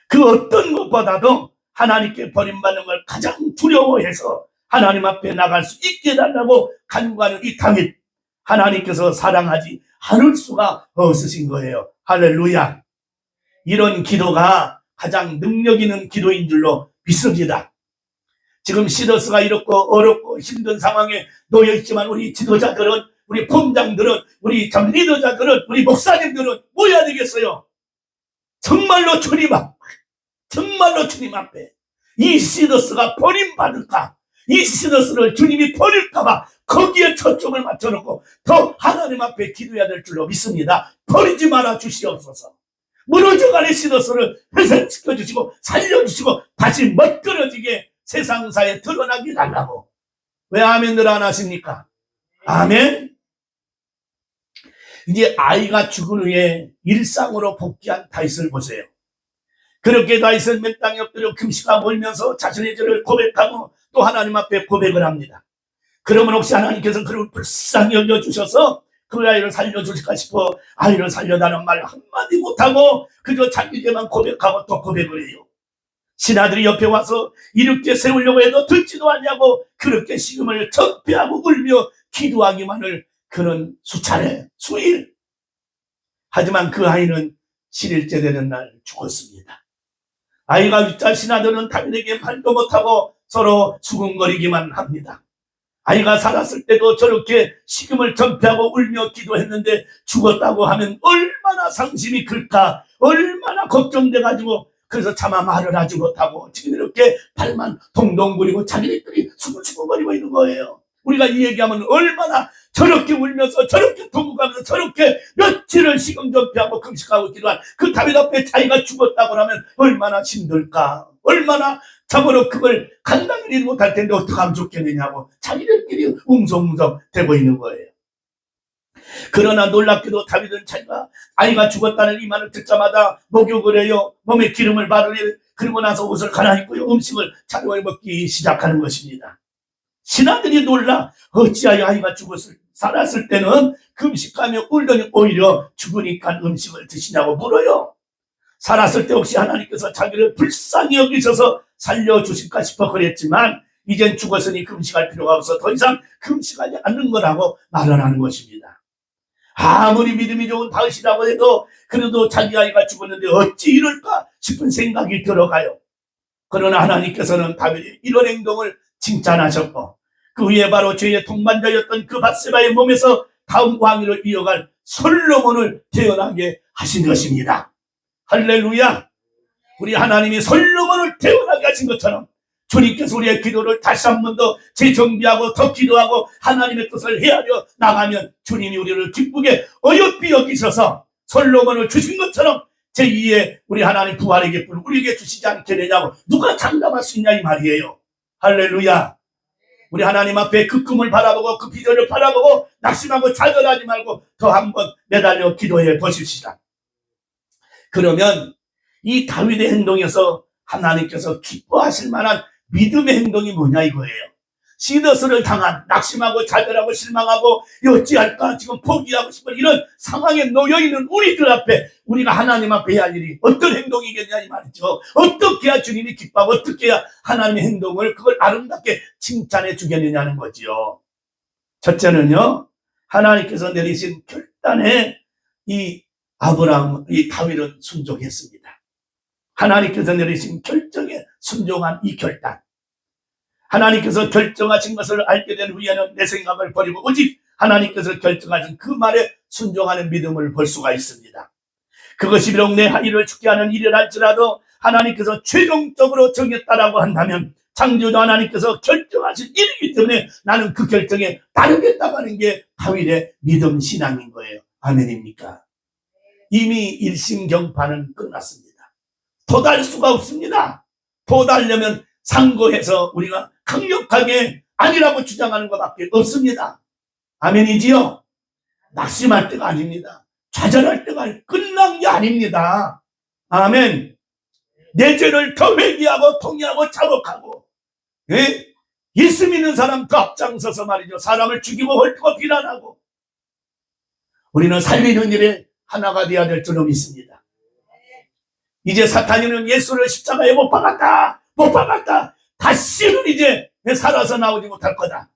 그 어떤 것보다도 하나님께 버림받는 걸 가장 두려워해서 하나님 앞에 나갈 수 있게 해달라고 간구하는 이 다윗, 하나님께서 사랑하지 않을 수가 없으신 거예요. 할렐루야. 이런 기도가 가장 능력 있는 기도인 줄로 믿습니다. 지금 시더스가 이렇고 어렵고 힘든 상황에 놓여 있지만 우리 지도자들은, 우리 본장들은, 우리 참 리더자들은, 우리 목사님들은 뭐 해야 되겠어요? 정말로 주님 앞에 이 시더스가 버림받을까? 이 시더스를 주님이 버릴까봐 거기에 초점을 맞춰놓고 더 하나님 앞에 기도해야 될 줄로 믿습니다. 버리지 말아 주시옵소서. 무너져가는 시더스를 회생시켜 주시고 살려주시고 다시 멋들어지게 세상사에 드러나게 달라고. 왜 아멘들 안 하십니까? 아멘. 이제 아이가 죽은 후에 일상으로 복귀한 다윗을 보세요. 그렇게 다윗은 맨 땅에 엎드려 금식하고 울면서 자신의 죄를 고백하고 또 하나님 앞에 고백을 합니다. 그러면 혹시 하나님께서 그를 불쌍히 여겨주셔서 그 아이를 살려주실까 싶어 아이를 살려다는 말 한마디 못하고 그저 자기 죄만 고백하고 또 고백을 해요. 신하들이 옆에 와서 이렇게 세우려고 해도 듣지도 않냐고 그렇게 식음을 전폐하고 울며 기도하기만을 그는 수차례 수일. 하지만 그 아이는 7일째 되는 날 죽었습니다. 아이가 윗자 신하들은 다윗에게 말도 못하고 서로 수군거리기만 합니다. 아이가 살았을 때도 저렇게 식음을 전폐하고 울며 기도했는데 죽었다고 하면 얼마나 상심이 클까, 얼마나 걱정돼가지고 그래서 차마 말을 하지 못하고 지금 이렇게 발만 동동거리고 자기들끼리 수근수근거리고 있는 거예요. 우리가 이 얘기하면 얼마나 저렇게 울면서 저렇게 통곡하면서 저렇게 며칠을 식음 전폐하고 금식하고 기도한 그 다윗 앞에 자기가 죽었다고 하면 얼마나 힘들까, 얼마나 참으로 그걸 감당하지 못할 텐데 어떻게 하면 좋겠느냐고 자기들끼리 웅성웅성 되고 있는 거예요. 그러나 놀랍게도 다윗은 자기가 아이가 죽었다는 이 말을 듣자마자 목욕을 해요. 몸에 기름을 바르려 그리고 나서 옷을 갈아입고요. 음식을 차려 먹기 시작하는 것입니다. 신하들이 놀라 어찌하여 아이가 살았을 때는 금식하며 울더니 오히려 죽으니까 음식을 드시냐고 물어요. 살았을 때 혹시 하나님께서 자기를 불쌍히 여기셔서 살려주실까 싶어 그랬지만 이젠 죽었으니 금식할 필요가 없어 더 이상 금식하지 않는 거라고 말을 하는 것입니다. 아무리 믿음이 좋은 다윗이라고 해도 그래도 자기 아이가 죽었는데 어찌 이럴까 싶은 생각이 들어가요. 그러나 하나님께서는 다윗의 이런 행동을 칭찬하셨고 그 후에 바로 죄의 동반자였던 그 밧세바의 몸에서 다음 왕위를 이어갈 솔로몬을 태어나게 하신 것입니다. 할렐루야. 우리 하나님이 솔로몬을 태어나게 하신 것처럼 주님께서 우리의 기도를 다시 한 번 더 재정비하고 더 기도하고 하나님의 뜻을 헤아려 나가면 주님이 우리를 기쁘게 어여삐 여기셔서 솔로몬을 주신 것처럼 제2의 우리 하나님 부활의 기쁨을 우리에게 주시지 않겠느냐고 누가 장담할 수 있냐 이 말이에요. 할렐루야. 우리 하나님 앞에 그 꿈을 바라보고 그 비전을 바라보고 낙심하고 좌절하지 말고 더 한 번 매달려 기도해 보십시다. 그러면 이 다윗의 행동에서 하나님께서 기뻐하실 만한 믿음의 행동이 뭐냐 이거예요. 시더스를 당한 낙심하고 좌절하고 실망하고 어찌할까 지금 포기하고 싶은 이런 상황에 놓여있는 우리들 앞에 우리가 하나님 앞에 해야 할 일이 어떤 행동이겠냐 이 말이죠. 어떻게 해야 주님이 기뻐하고 어떻게 해야 하나님의 행동을 그걸 아름답게 칭찬해 주겠느냐는 거지요. 첫째는요, 하나님께서 내리신 결단에 이 다윗은 순종했습니다. 하나님께서 내리신 결정에 순종한 이 결단. 하나님께서 결정하신 것을 알게 된 후에는 내 생각을 버리고 오직 하나님께서 결정하신 그 말에 순종하는 믿음을 볼 수가 있습니다. 그것이 비록 내 하리를 죽게 하는 일이랄지라도 하나님께서 최종적으로 정했다라고 한다면 창조주 하나님께서 결정하신 일이기 때문에 나는 그 결정에 따르겠다고 하는 게 다윗의 믿음 신앙인 거예요. 아멘입니까? 이미 일심경파는 끝났습니다. 도달 수가 없습니다. 도달려면 상고해서 우리가 강력하게 아니라고 주장하는 것밖에 없습니다. 아멘이지요? 낙심할 때가 아닙니다. 좌절할 때가 끝난 게 아닙니다. 아멘. 내 죄를 더 회개하고 통회하고 자복하고 예수 믿는 사람 그 앞장서서 말이죠. 사람을 죽이고 헐뜯고 비난하고 우리는 살리는 일에 하나가 되어야 될 줄로 믿습니다. 이제 사탄이는 예수를 십자가에 못 박았다. 다시는 이제 살아서 나오지 못할 거다.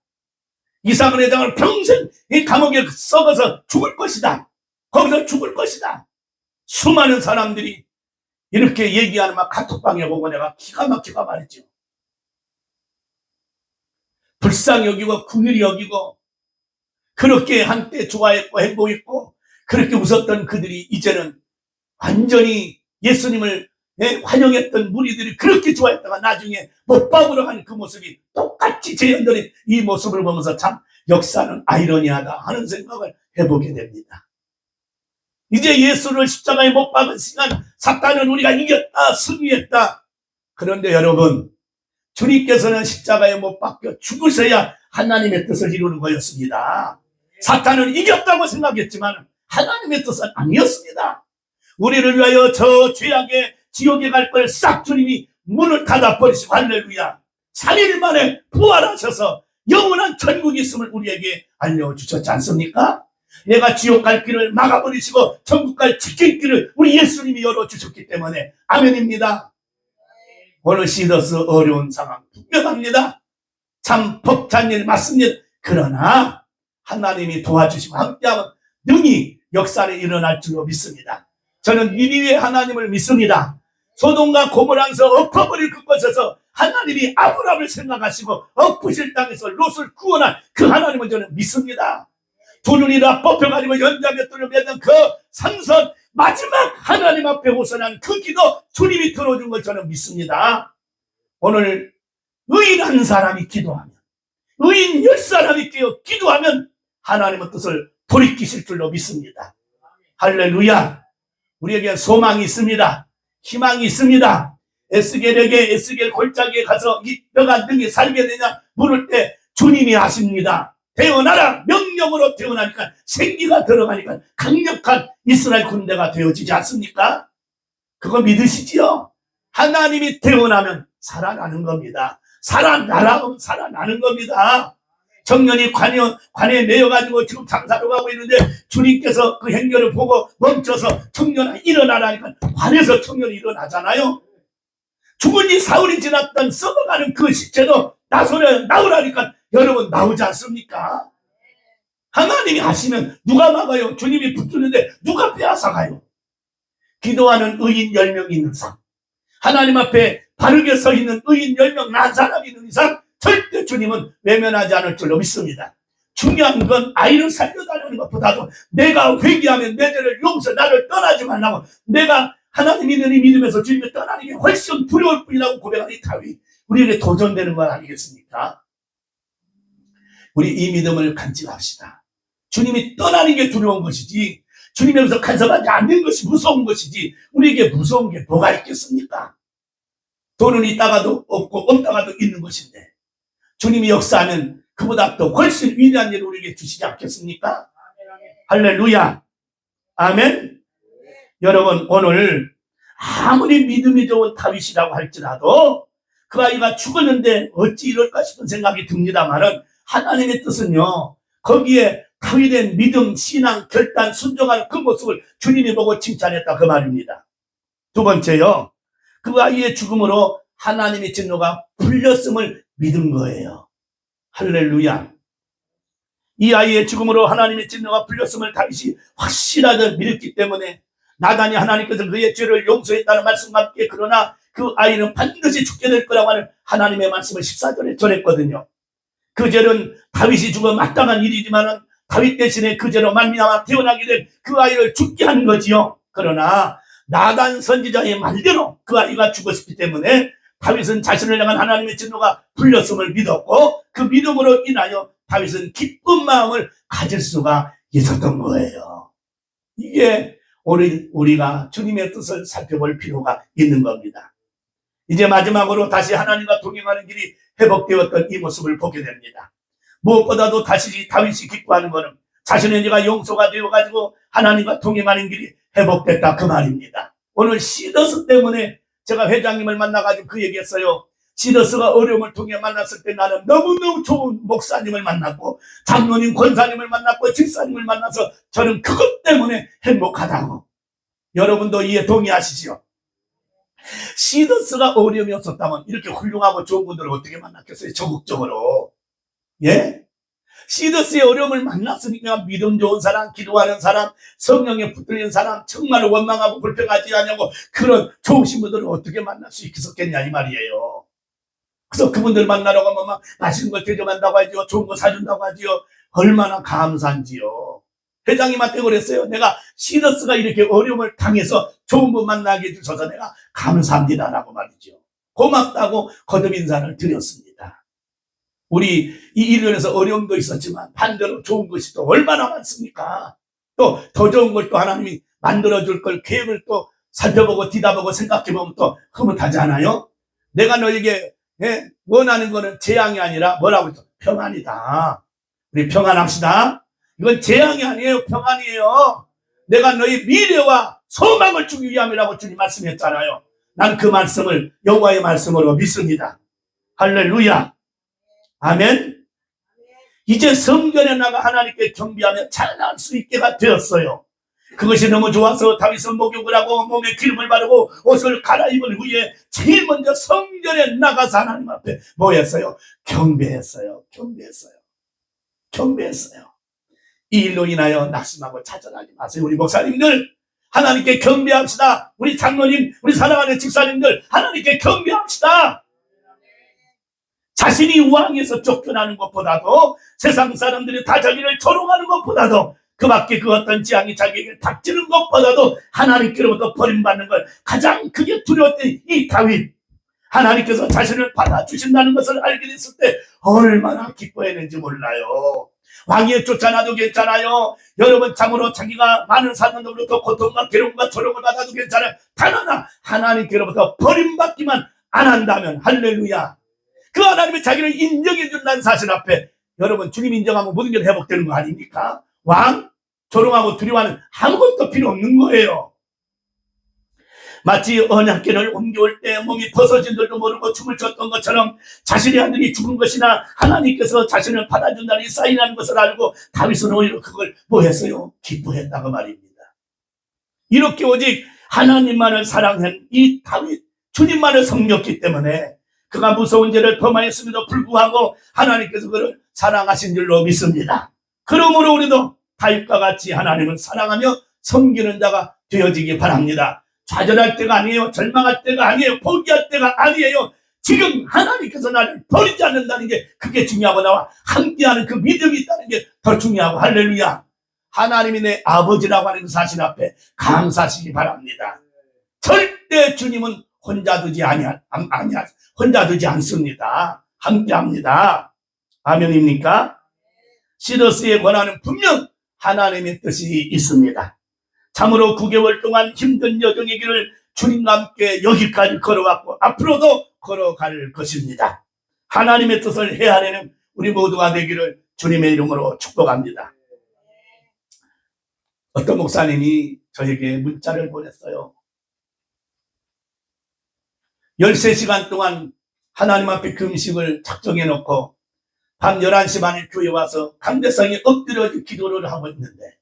이상은 회장을 평생 이 감옥에 썩어서 죽을 것이다. 거기서 죽을 것이다. 수많은 사람들이 이렇게 얘기하는 막 카톡방에 보고 내가 기가 막히가 말했죠. 불쌍히 여기고 긍휼히 여기고 그렇게 한때 좋아했고 행복했고 그렇게 웃었던 그들이 이제는 완전히 예수님을 환영했던 무리들이 그렇게 좋아했다가 나중에 못 박으러 간 그 모습이 똑같이 재현되는 이 모습을 보면서 참 역사는 아이러니하다 하는 생각을 해보게 됩니다. 이제 예수를 십자가에 못 박은 시간 사탄은 우리가 이겼다 승리했다. 그런데 여러분 주님께서는 십자가에 못 박혀 죽으셔야 하나님의 뜻을 이루는 거였습니다. 사탄은 이겼다고 생각했지만 하나님의 뜻은 아니었습니다. 우리를 위하여 저 죄악의 지옥에 갈 걸 싹 주님이 문을 닫아버리시고 할렐루야. 3일 만에 부활하셔서 영원한 천국이 있음을 우리에게 알려주셨지 않습니까? 내가 지옥 갈 길을 막아버리시고 천국 갈 지킬길을 우리 예수님이 열어주셨기 때문에 아멘입니다. 오늘 시더스 어려운 상황 분명합니다. 참 벅찬 일 맞습니다. 그러나 하나님이 도와주시고 함께하면 능히 역사를 일어날 줄로 믿습니다. 저는 니니웨 하나님을 믿습니다. 소돔과 고모라에서 엎어버릴 그곳에서 하나님이 아브라함을 생각하시고 엎으실 땅에서 롯을 구원한 그 하나님을 저는 믿습니다. 두 눈이라 뽑혀가지고 연장에 뚫려 맺은 그 삼선 마지막 하나님 앞에 호선한 그 기도 주님이 들어준 걸 저는 믿습니다. 오늘 의인한 사람이 기도하면, 의인 10사람이 깨어 기도하면 하나님의 뜻을 돌이키실 줄로 믿습니다. 할렐루야. 우리에게 소망이 있습니다. 희망이 있습니다. 에스겔 골짜기에 가서 이 뼈가 능히 살게 되냐 물을 때 주님이 하십니다. 태어나라. 명령으로 태어나니까 생기가 들어가니까 강력한 이스라엘 군대가 되어지지 않습니까? 그거 믿으시지요? 하나님이 태어나면 살아나는 겁니다. 살아나라면 살아나는 겁니다. 청년이 관에 매여가지고 지금 장사로 가고 있는데 주님께서 그 행렬을 보고 멈춰서 청년아 일어나라니까 관에서 청년이 일어나잖아요. 죽은 지 사흘이 지났던 썩어가는 그 시체도 나오라니까 여러분 나오지 않습니까? 하나님이 하시면 누가 막아요? 주님이 붙드는데 누가 빼앗아가요? 기도하는 의인 10명이 있는 이상, 하나님 앞에 바르게 서 있는 의인 10명 난 사람이 있는 이상 절대 주님은 외면하지 않을 줄로 믿습니다. 중요한 건 아이를 살려달라는 것보다도 내가 회개하면 내 죄를 용서, 나를 떠나지 말라고, 내가 하나님 믿는 이 믿음에서 주님을 떠나는 게 훨씬 두려울 뿐이라고 고백하는 이 다윗, 우리에게 도전되는 건 아니겠습니까? 우리 이 믿음을 간직합시다. 주님이 떠나는 게 두려운 것이지, 주님이 여기서 간섭하지 않는 것이 무서운 것이지, 우리에게 무서운 게 뭐가 있겠습니까? 돈은 있다가도 없고 없다가도 있는 것인데 주님이 역사하면 그보다 더 훨씬 위대한 일을 우리에게 주시지 않겠습니까? 할렐루야. 아멘. 여러분, 오늘 아무리 믿음이 좋은 다윗이라고 할지라도 그 아이가 죽었는데 어찌 이럴까 싶은 생각이 듭니다만은 하나님의 뜻은요, 거기에 다윗의 믿음, 신앙, 결단, 순종하는 그 모습을 주님이 보고 칭찬했다 그 말입니다. 두 번째요, 그 아이의 죽음으로 하나님의 진노가 풀렸음을 믿은 거예요. 할렐루야. 이 아이의 죽음으로 하나님의 진노가 풀렸음을 다윗이 확실하게 믿었기 때문에 나단이 하나님께서 그의 죄를 용서했다는 말씀과 함께 그러나 그 아이는 반드시 죽게 될 거라고 하는 하나님의 말씀을 14절에 전했거든요. 그 죄는 다윗이 죽어 마땅한 일이지만 다윗 대신에 그 죄로 말미암아 태어나게 된 그 아이를 죽게 한 거지요. 그러나 나단 선지자의 말대로 그 아이가 죽었기 때문에 다윗은 자신을 향한 하나님의 진노가 풀렸음을 믿었고 그 믿음으로 인하여 다윗은 기쁜 마음을 가질 수가 있었던 거예요. 이게 우리가 주님의 뜻을 살펴볼 필요가 있는 겁니다. 이제 마지막으로 다시 하나님과 동행하는 길이 회복되었던 이 모습을 보게 됩니다. 무엇보다도 다시 다윗이 기뻐하는 것은 자신의 죄가 용서가 되어가지고 하나님과 동행하는 길이 회복됐다 그 말입니다. 오늘 시더스 때문에 제가 회장님을 만나가지고 그 얘기했어요. 시더스가 어려움을 통해 만났을 때 나는 너무너무 좋은 목사님을 만났고 장로님, 권사님을 만났고 집사님을 만나서 저는 그것 때문에 행복하다고. 여러분도 이에 동의하시지요? 시더스가 어려움이 없었다면 이렇게 훌륭하고 좋은 분들을 어떻게 만났겠어요? 적극적으로. 예? 시더스의 어려움을 만났으니까 믿음 좋은 사람, 기도하는 사람, 성령에 붙들린 사람, 정말 원망하고 불평하지 않냐고 그런 좋으신 분들을 어떻게 만날 수 있겠냐 이 말이에요. 그래서 그분들 만나러 가면 막 맛있는 걸 대접한다고 하지요. 좋은 거 사준다고 하지요. 얼마나 감사한지요. 회장님한테 그랬어요. 내가 시더스가 이렇게 어려움을 당해서 좋은 분 만나게 해주셔서 내가 감사합니다라고 말이죠. 고맙다고 거듭 인사를 드렸습니다. 우리 이 일련에서 어려움도 있었지만 반대로 좋은 것이 또 얼마나 많습니까? 또 더 좋은 걸 또 하나님이 만들어줄 걸 계획을 또 살펴보고 뒤다보고 생각해보면 또 흐뭇하지 않아요? 내가 너에게 원하는 거는 재앙이 아니라 뭐라고 했죠? 평안이다. 우리 평안합시다. 이건 재앙이 아니에요. 평안이에요. 내가 너희 미래와 소망을 주기 위함이라고 주님 말씀했잖아요. 난 그 말씀을 여호와의 말씀으로 믿습니다. 할렐루야. 아멘. 이제 성전에 나가 하나님께 경배하며 찬양할 수 있게가 되었어요. 그것이 너무 좋아서 다윗은 목욕을 하고 몸에 기름을 바르고 옷을 갈아입은 후에 제일 먼저 성전에 나가서 하나님 앞에 뭐 했어요? 경배했어요. 이 일로 인하여 낙심하고 좌절하지 마세요. 우리 목사님들 하나님께 경배합시다. 우리 장로님, 우리 사랑하는 집사님들 하나님께 경배합시다. 자신이 왕에서 쫓겨나는 것보다도 세상 사람들이 다 자기를 조롱하는 것보다도 그 밖에 그 어떤 재앙이 자기에게 닥치는 것보다도 하나님께로부터 버림받는 걸 가장 크게 두려웠던 이 다윗, 하나님께서 자신을 받아주신다는 것을 알게 됐을 때 얼마나 기뻐했는지 몰라요. 왕위에 쫓아나도 괜찮아요. 여러분 참으로 자기가 많은 사람들로부터 고통과 괴로움과 조롱을 받아도 괜찮아요. 단 하나 하나님께로부터 버림받기만 안 한다면 할렐루야. 그 하나님이 자기를 인정해 준다는 사실 앞에 여러분 주님 인정하면 모든 게 회복되는 거 아닙니까? 왕 조롱하고 두려워하는 아무것도 필요 없는 거예요. 마치 언약궤를 옮겨올 때 몸이 벗어진 줄도 모르고 춤을 췄던 것처럼 자신의 아들이 죽은 것이나 하나님께서 자신을 받아준다는 이 사인하는 것을 알고 다윗은 오히려 그걸 뭐 했어요? 기뻐했다고 말입니다. 이렇게 오직 하나님만을 사랑한 이 다윗, 주님만을 섬겼기 때문에 그가 무서운 죄를 범하였음에도 불구하고 하나님께서 그를 사랑하신 줄로 믿습니다. 그러므로 우리도 다윗과 같이 하나님을 사랑하며 섬기는 자가 되어지기 바랍니다. 좌절할 때가 아니에요. 절망할 때가 아니에요. 포기할 때가 아니에요. 지금 하나님께서 나를 버리지 않는다는 게 그게 중요하고 나와 함께하는 그 믿음이 있다는 게 더 중요하고 할렐루야. 하나님이 내 아버지라고 하는 사실 앞에 감사하시기 바랍니다. 절대 주님은 혼자 두지 혼자 두지 않습니다. 함께합니다. 아멘입니까? 시더스의 권한은 분명 하나님의 뜻이 있습니다. 참으로 9개월 동안 힘든 여정의 길을 주님과 함께 여기까지 걸어왔고 앞으로도 걸어갈 것입니다. 하나님의 뜻을 헤아리는 우리 모두가 되기를 주님의 이름으로 축복합니다. 어떤 목사님이 저에게 문자를 보냈어요. 13시간 동안 하나님 앞에 금식을 작정해 놓고 밤 11시 반에 교회 와서 강대상에 엎드려 기도를 하고 있는데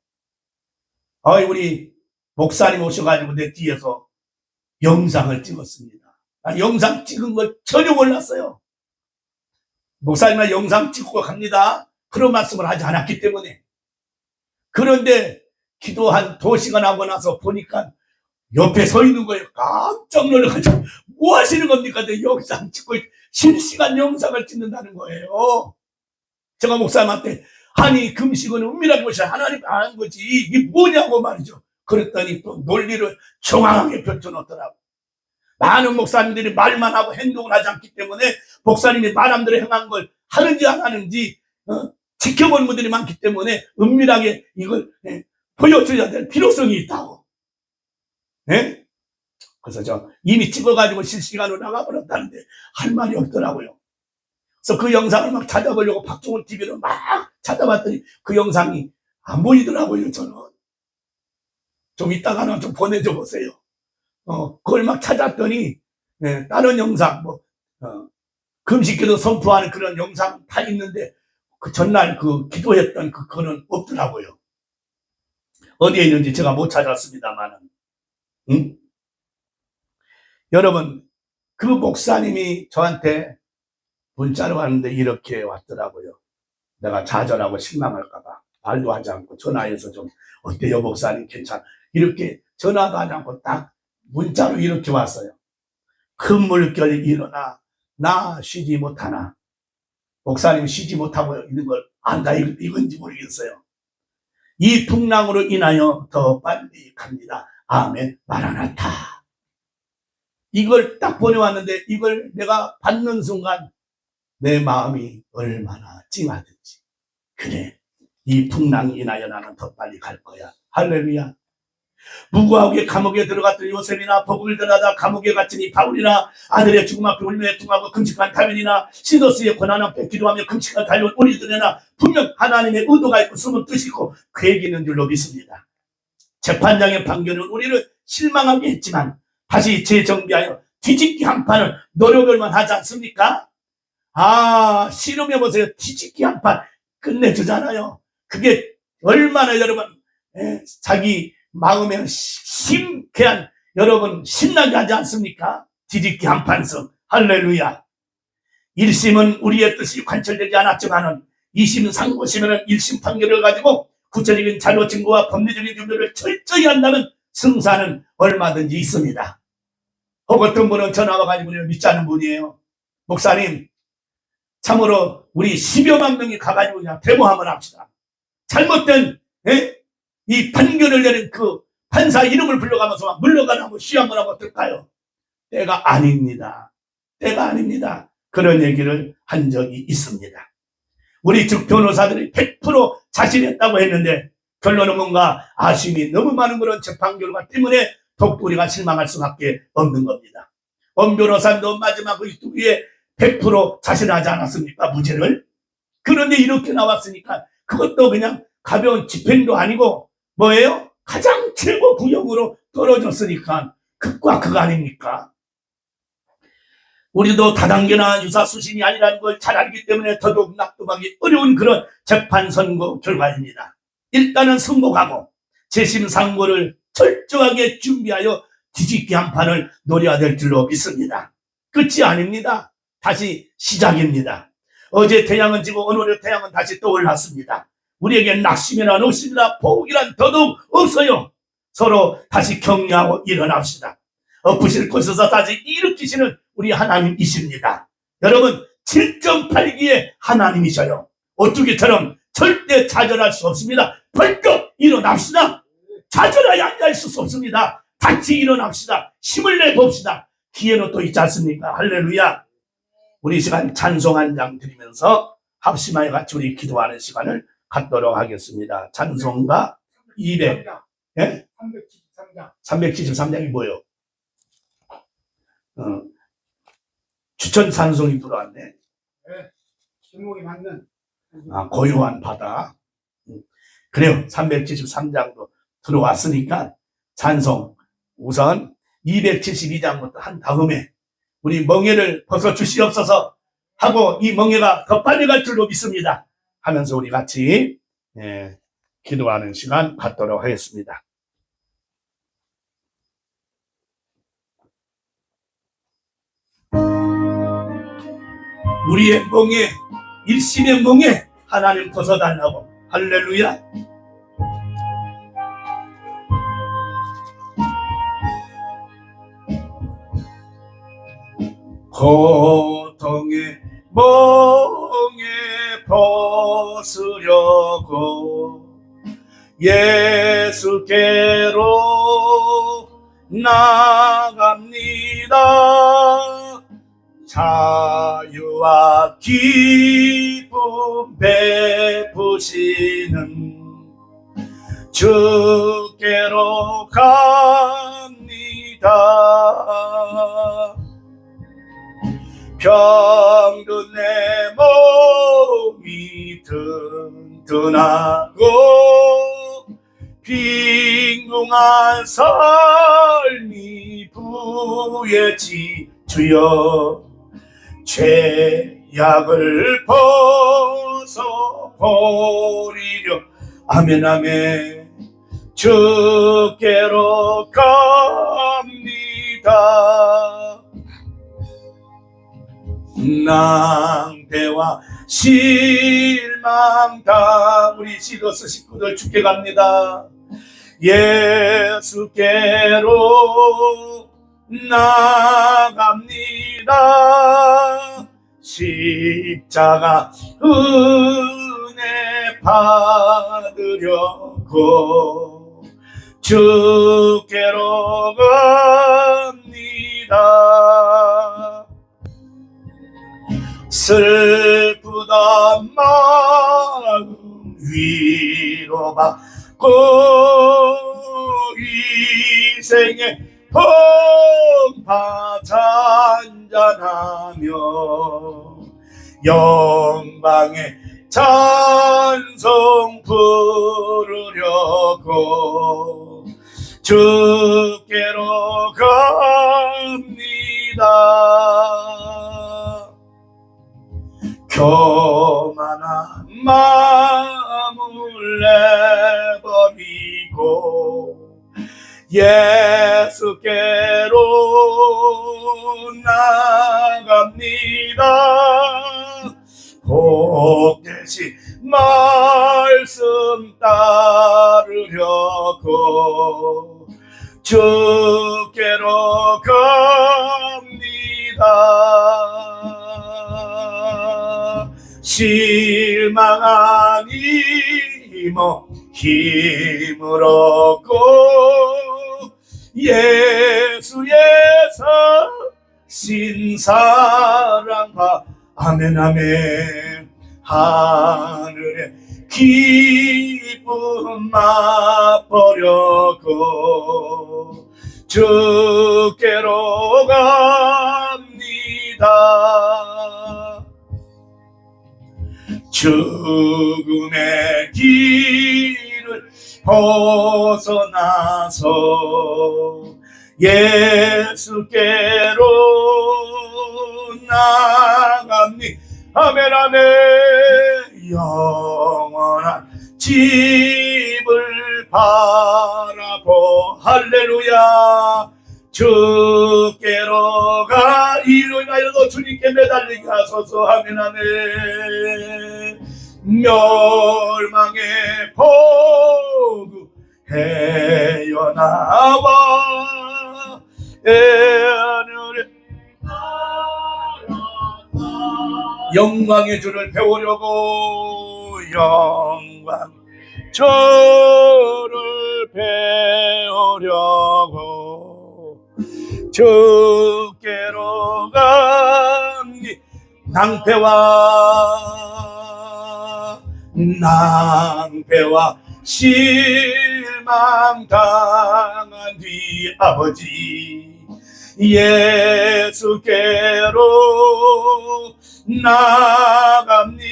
우리 목사님 오셔가지고 내 뒤에서 영상을 찍었습니다. 영상 찍은 걸 전혀 몰랐어요. 목사님은 영상 찍고 갑니다. 그런 말씀을 하지 않았기 때문에. 그런데 기도 한 2시간 하고 나서 보니까 옆에 서 있는 거예요. 깜짝 놀라가지고 뭐 하시는 겁니까? 내 영상 찍고 실시간 영상을 찍는다는 거예요. 제가 목사님한테 아니 금식은 은밀한 것이 하나님 아는 거지 이게 뭐냐고 말이죠. 그랬더니 또 논리를 정확하게 펼쳐놓더라고. 많은 목사님들이 말만 하고 행동을 하지 않기 때문에 목사님이 말한 대로 행한 걸 하는지 안 하는지 지켜보는 분들이 많기 때문에 은밀하게 이걸 보여줘야 될 필요성이 있다고. 네? 그래서 저 이미 찍어가지고 실시간으로 나가버렸다는데 할 말이 없더라고요. 그래서 그 영상을 막 찾아보려고 박종훈 TV를 막 찾아봤더니 그 영상이 안 보이더라고요. 저는 좀 이따가는 좀 보내줘 보세요. 그걸 막 찾았더니 다른 영상 금식기도 선포하는 그런 영상 다 있는데 그 전날 그 기도했던 그거는 없더라고요. 어디에 있는지 제가 못 찾았습니다만은. 여러분 그 목사님이 저한테 문자로 왔는데 이렇게 왔더라고요. 내가 좌절하고 실망할까봐 말도 하지 않고 전화해서 좀 어때요 목사님 괜찮아 이렇게 전화도 하지 않고 딱 문자로 이렇게 왔어요. 큰 물결이 일어나 나 쉬지 못하나. 목사님 쉬지 못하고 있는 걸 안다 이건지 모르겠어요. 이 풍랑으로 인하여 더 빨리 갑니다. 아멘 마라나타. 이걸 딱 보내왔는데 이걸 내가 받는 순간 내 마음이 얼마나 찡하든지. 그래 이 풍랑이 인하여 나는 더 빨리 갈 거야. 할렐루야. 무고하게 감옥에 들어갔던 요셉이나 복음을 전하다 감옥에 갇힌 바울이나 아들의 죽음 앞에 울며 애통하고 금식한 다윗이나 시더스의 고난 앞에 기도하며 금식한 달려온 우리들이나 분명 하나님의 의도가 있고 숨은 뜻이 있고 계획이 있는 줄로 믿습니다. 재판장의 판결은 우리를 실망하게 했지만 다시 재정비하여 뒤집기 한 판을 노력을만 하지 않습니까? 씨름해 보세요. 뒤집기 한 판 끝내주잖아요. 그게 얼마나 여러분 자기 마음에 심쾌한 여러분 신나게 하지 않습니까? 뒤집기 한 판승. 할렐루야. 1심은 우리의 뜻이 관철되지 않았지만은 2심 상고심에는 1심 판결을 가지고 구체적인 자료 증거와 법리적인 준비를 철저히 한다면 승사는 얼마든지 있습니다. 어떤 분은 전화가 가지고 믿지 않는 분이에요. 목사님, 참으로 우리 10여만 명이 가가지고 그냥 데모 한번 합시다. 잘못된 이 판결을 내린 그 판사 이름을 불러가면서 막 물러가는 한번 시 한번 하면 어떨까요? 때가 아닙니다. 때가 아닙니다. 그런 얘기를 한 적이 있습니다. 우리 측 변호사들이 100% 자신했다고 했는데 결론은 뭔가 아쉬움이 너무 많은 그런 재판 결과 때문에 더욱 우리가 실망할 수밖에 없는 겁니다. 엄 변호사님도 마지막 위에 100% 자신하지 않았습니까? 무죄를. 그런데 이렇게 나왔으니까 그것도 그냥 가벼운 집행도 아니고 뭐예요? 가장 최고 구형으로 떨어졌으니까 극과 극 아닙니까? 우리도 다단계나 유사 수신이 아니라는 걸 잘 알기 때문에 더더욱 납득하기 어려운 그런 재판 선고 결과입니다. 일단은 승복하고 재심 상고를 철저하게 준비하여 뒤집기 한 판을 노려야 될 줄로 믿습니다. 끝이 아닙니다. 다시 시작입니다. 어제 태양은 지고 오늘의 태양은 다시 떠올랐습니다. 우리에게 낙심이란 없습니다. 포기란 더더욱 없어요. 서로 다시 격려하고 일어납시다. 엎으실 곳에서 다시 일으키시는 우리 하나님이십니다. 여러분 7.8기의 하나님이셔요. 오뚜기처럼 절대 좌절할 수 없습니다. 벌떡 일어납시다. 좌절하여 앉아있을 수 없습니다. 같이 일어납시다. 힘을 내봅시다. 기회는 또 있지 않습니까? 할렐루야. 우리 시간 찬송 한 장 드리면서 합심하여 같이 우리 기도하는 시간을 갖도록 하겠습니다. 찬송가 200, 373장이 뭐예요? 추천 찬송이 들어왔네. 네, 제목이 맞는. 고요한 바다. 그래요. 373장도 들어왔으니까 찬송 우선 272장부터 한 다음에 우리 멍에를 벗어주시옵소서 하고 이 멍에가 더 빨리 갈 줄로 믿습니다 하면서 우리 같이 기도하는 시간 갖도록 하겠습니다. 우리의 멍에, 일심의 멍에 하나님 벗어달라고. 할렐루야. 고통의 멍에 벗으려고 예수께로 나갑니다. 자유와 기쁨 베푸시는 주께로 갑니다. 병든 내 몸이 든든하고 빈궁한 삶이 부예지 주여 죄악을 벗어버리려 아멘 아멘 주께로 갑니다. 낭패와 실망 다 우리 시더스 식구들 주께 갑니다. 예수께로 나갑니다. 십자가 은혜 받으려고 주께로 갑니다. 슬프던 마음 위로받고 이 생에 풍파 잔잔하며 영광의 찬송 부르려고 주께로 가 교만한 마음을 내버리고 예수께로 나갑니다. 복되신 말씀 따르려고 주께로 갑니다. 실망하니 힘을 얻고 예수의 신사랑과 아멘 아멘 하늘의 기쁨 맛보려고 주께로 갑니다. 죽음의 길을 벗어나서 예수께로 나갑니다. 아멘 아멘. 영원한 집을 바라보 할렐루야. 주께로 가 이로 인하여도 주님께 매달리게 하소서. 아멘 아멘. 멸망의 포구 헤어나와 하늘에 영광의 주를 배우려고 영광 주를 배우려고 주께로 갑니. 낭패와 실망 당한 뒤 아버지 예수께로 나갑니다.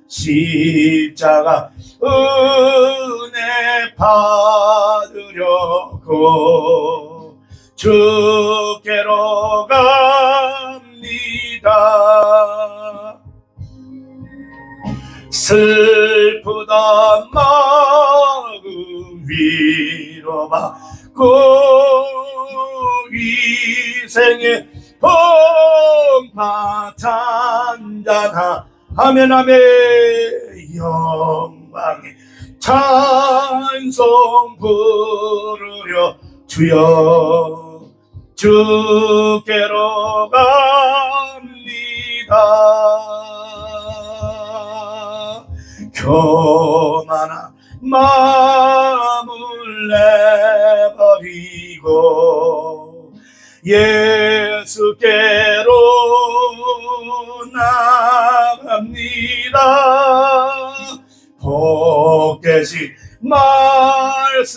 십자가 은혜 받으려고 주께로 갑니다. 슬프던 마음 위로받고 위생의 봉파 찬잔하 아멘 아멘. 영광의 찬송 부르려 주여 주께로 갑니다. 교만한 마음을 내버리고 예수께로 나갑니다. 복되신 말씀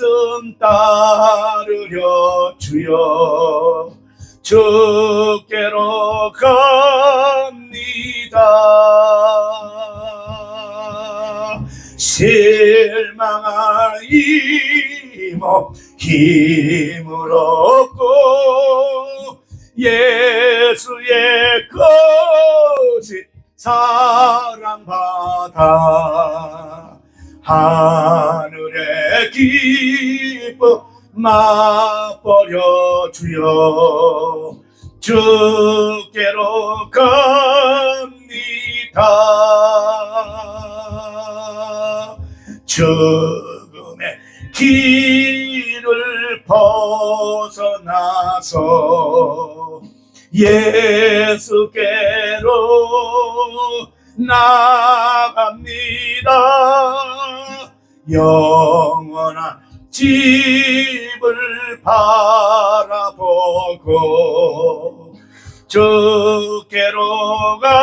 따르려 주여 주께로 갑니다. 실망할 힘을 얻고 예수의 것이 사랑받아 하늘의 기쁨 맛보려 주여 주께로 갑니다. 죽음의 길을 벗어나서 예수께로 나갑니다. 영원한 집을 바라보고 주께로 갑니다.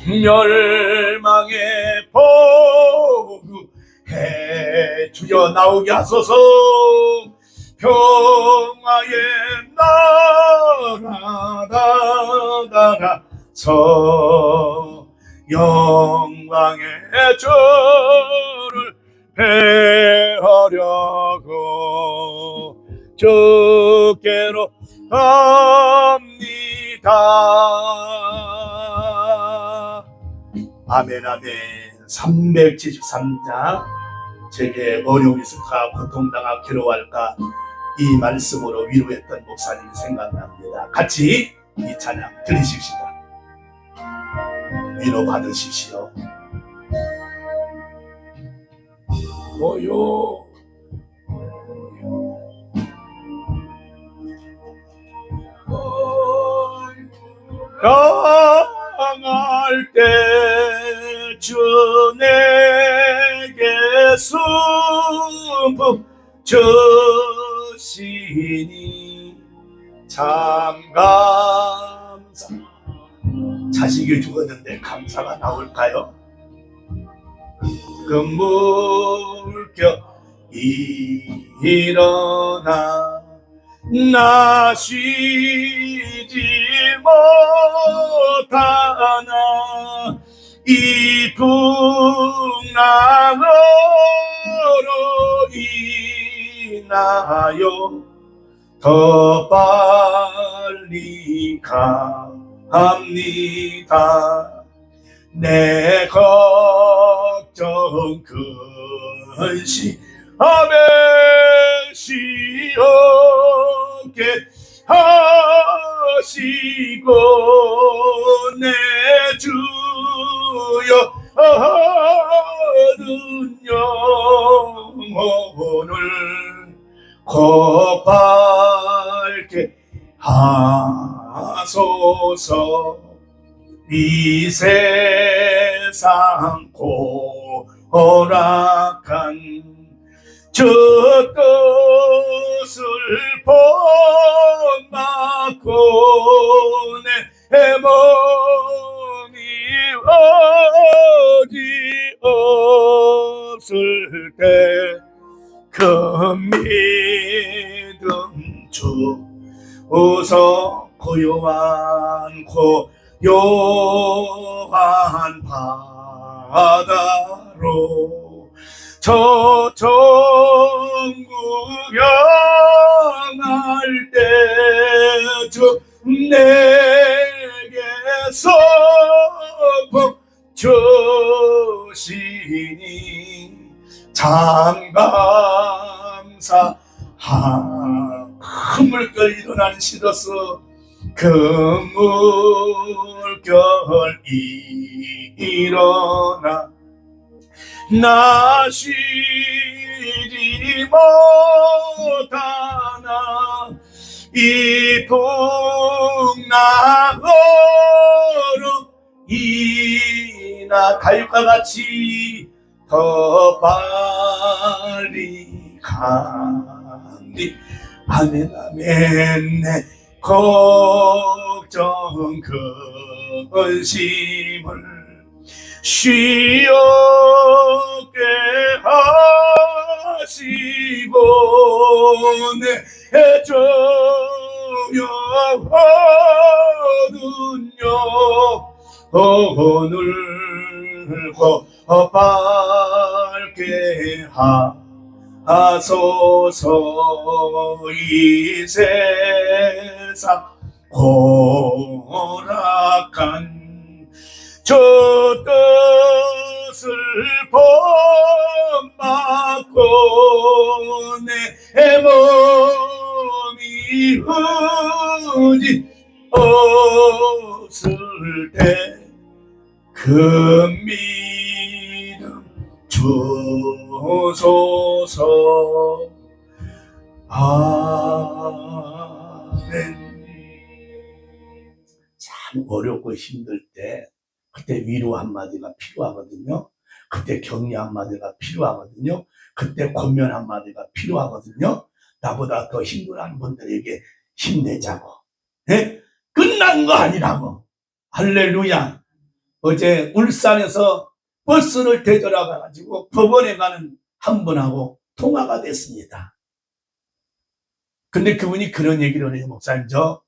멸망의 포구 해 주여 나오게 하소서. 평화의 나라 나가서 영광의 주를 패하려고 주께로 갑니다. 아멘 아멘. 373장 제게 어려움이 있을까 고통당하 괴로워할까 이 말씀으로 위로했던 목사님이 생각납니다. 같이 이 찬양 들으십시다. 위로 받으십시오. 오요 강할 때 주 내게 승복 주시니 참 감사. 자식이 죽었는데 감사가 나올까요? 그 물결 일어나 나 쉬지 못하나 이 풍랑으로 인하여 더 빨리 갑니다. 내 걱정 근심함에 시험게 하시고 내 주여 얻은 영혼을 고발게 하소서. 이 세상 고락한 저 뜻을 본받고 내 몸이 어디 없을 때 그 믿음 주어서 고요한 바다로 저 천국 향할 때 주 내게서 복 주시니 참 감사. 큰 물결 일어나는 시로서 그 물결 일어나 나 쉬지 못하나 이 풍랑으로 인하 다윗과 같이 더 빨리 가니 아멘 아멘. 내 걱정 근심을 쉬었게 하시고 내 주여 얻은 영혼을 고발게 하소서. 이 세상 고락한 저 뜻을 본받고 내 몸이 어디 없을 때 그 믿음 주소서. 아멘. 참 어렵고 힘들 때 그때 위로 한마디가 필요하거든요. 그때 격려 한마디가 필요하거든요. 그때 권면 한마디가 필요하거든요. 나보다 더 힘들어하는 분들에게 힘내자고. 네? 끝난 거 아니라고. 할렐루야. 어제 울산에서 버스를 대절하고 가지고 법원에 가는 한 분하고 통화가 됐습니다. 근데 그분이 그런 얘기를 해요. 목사님, 저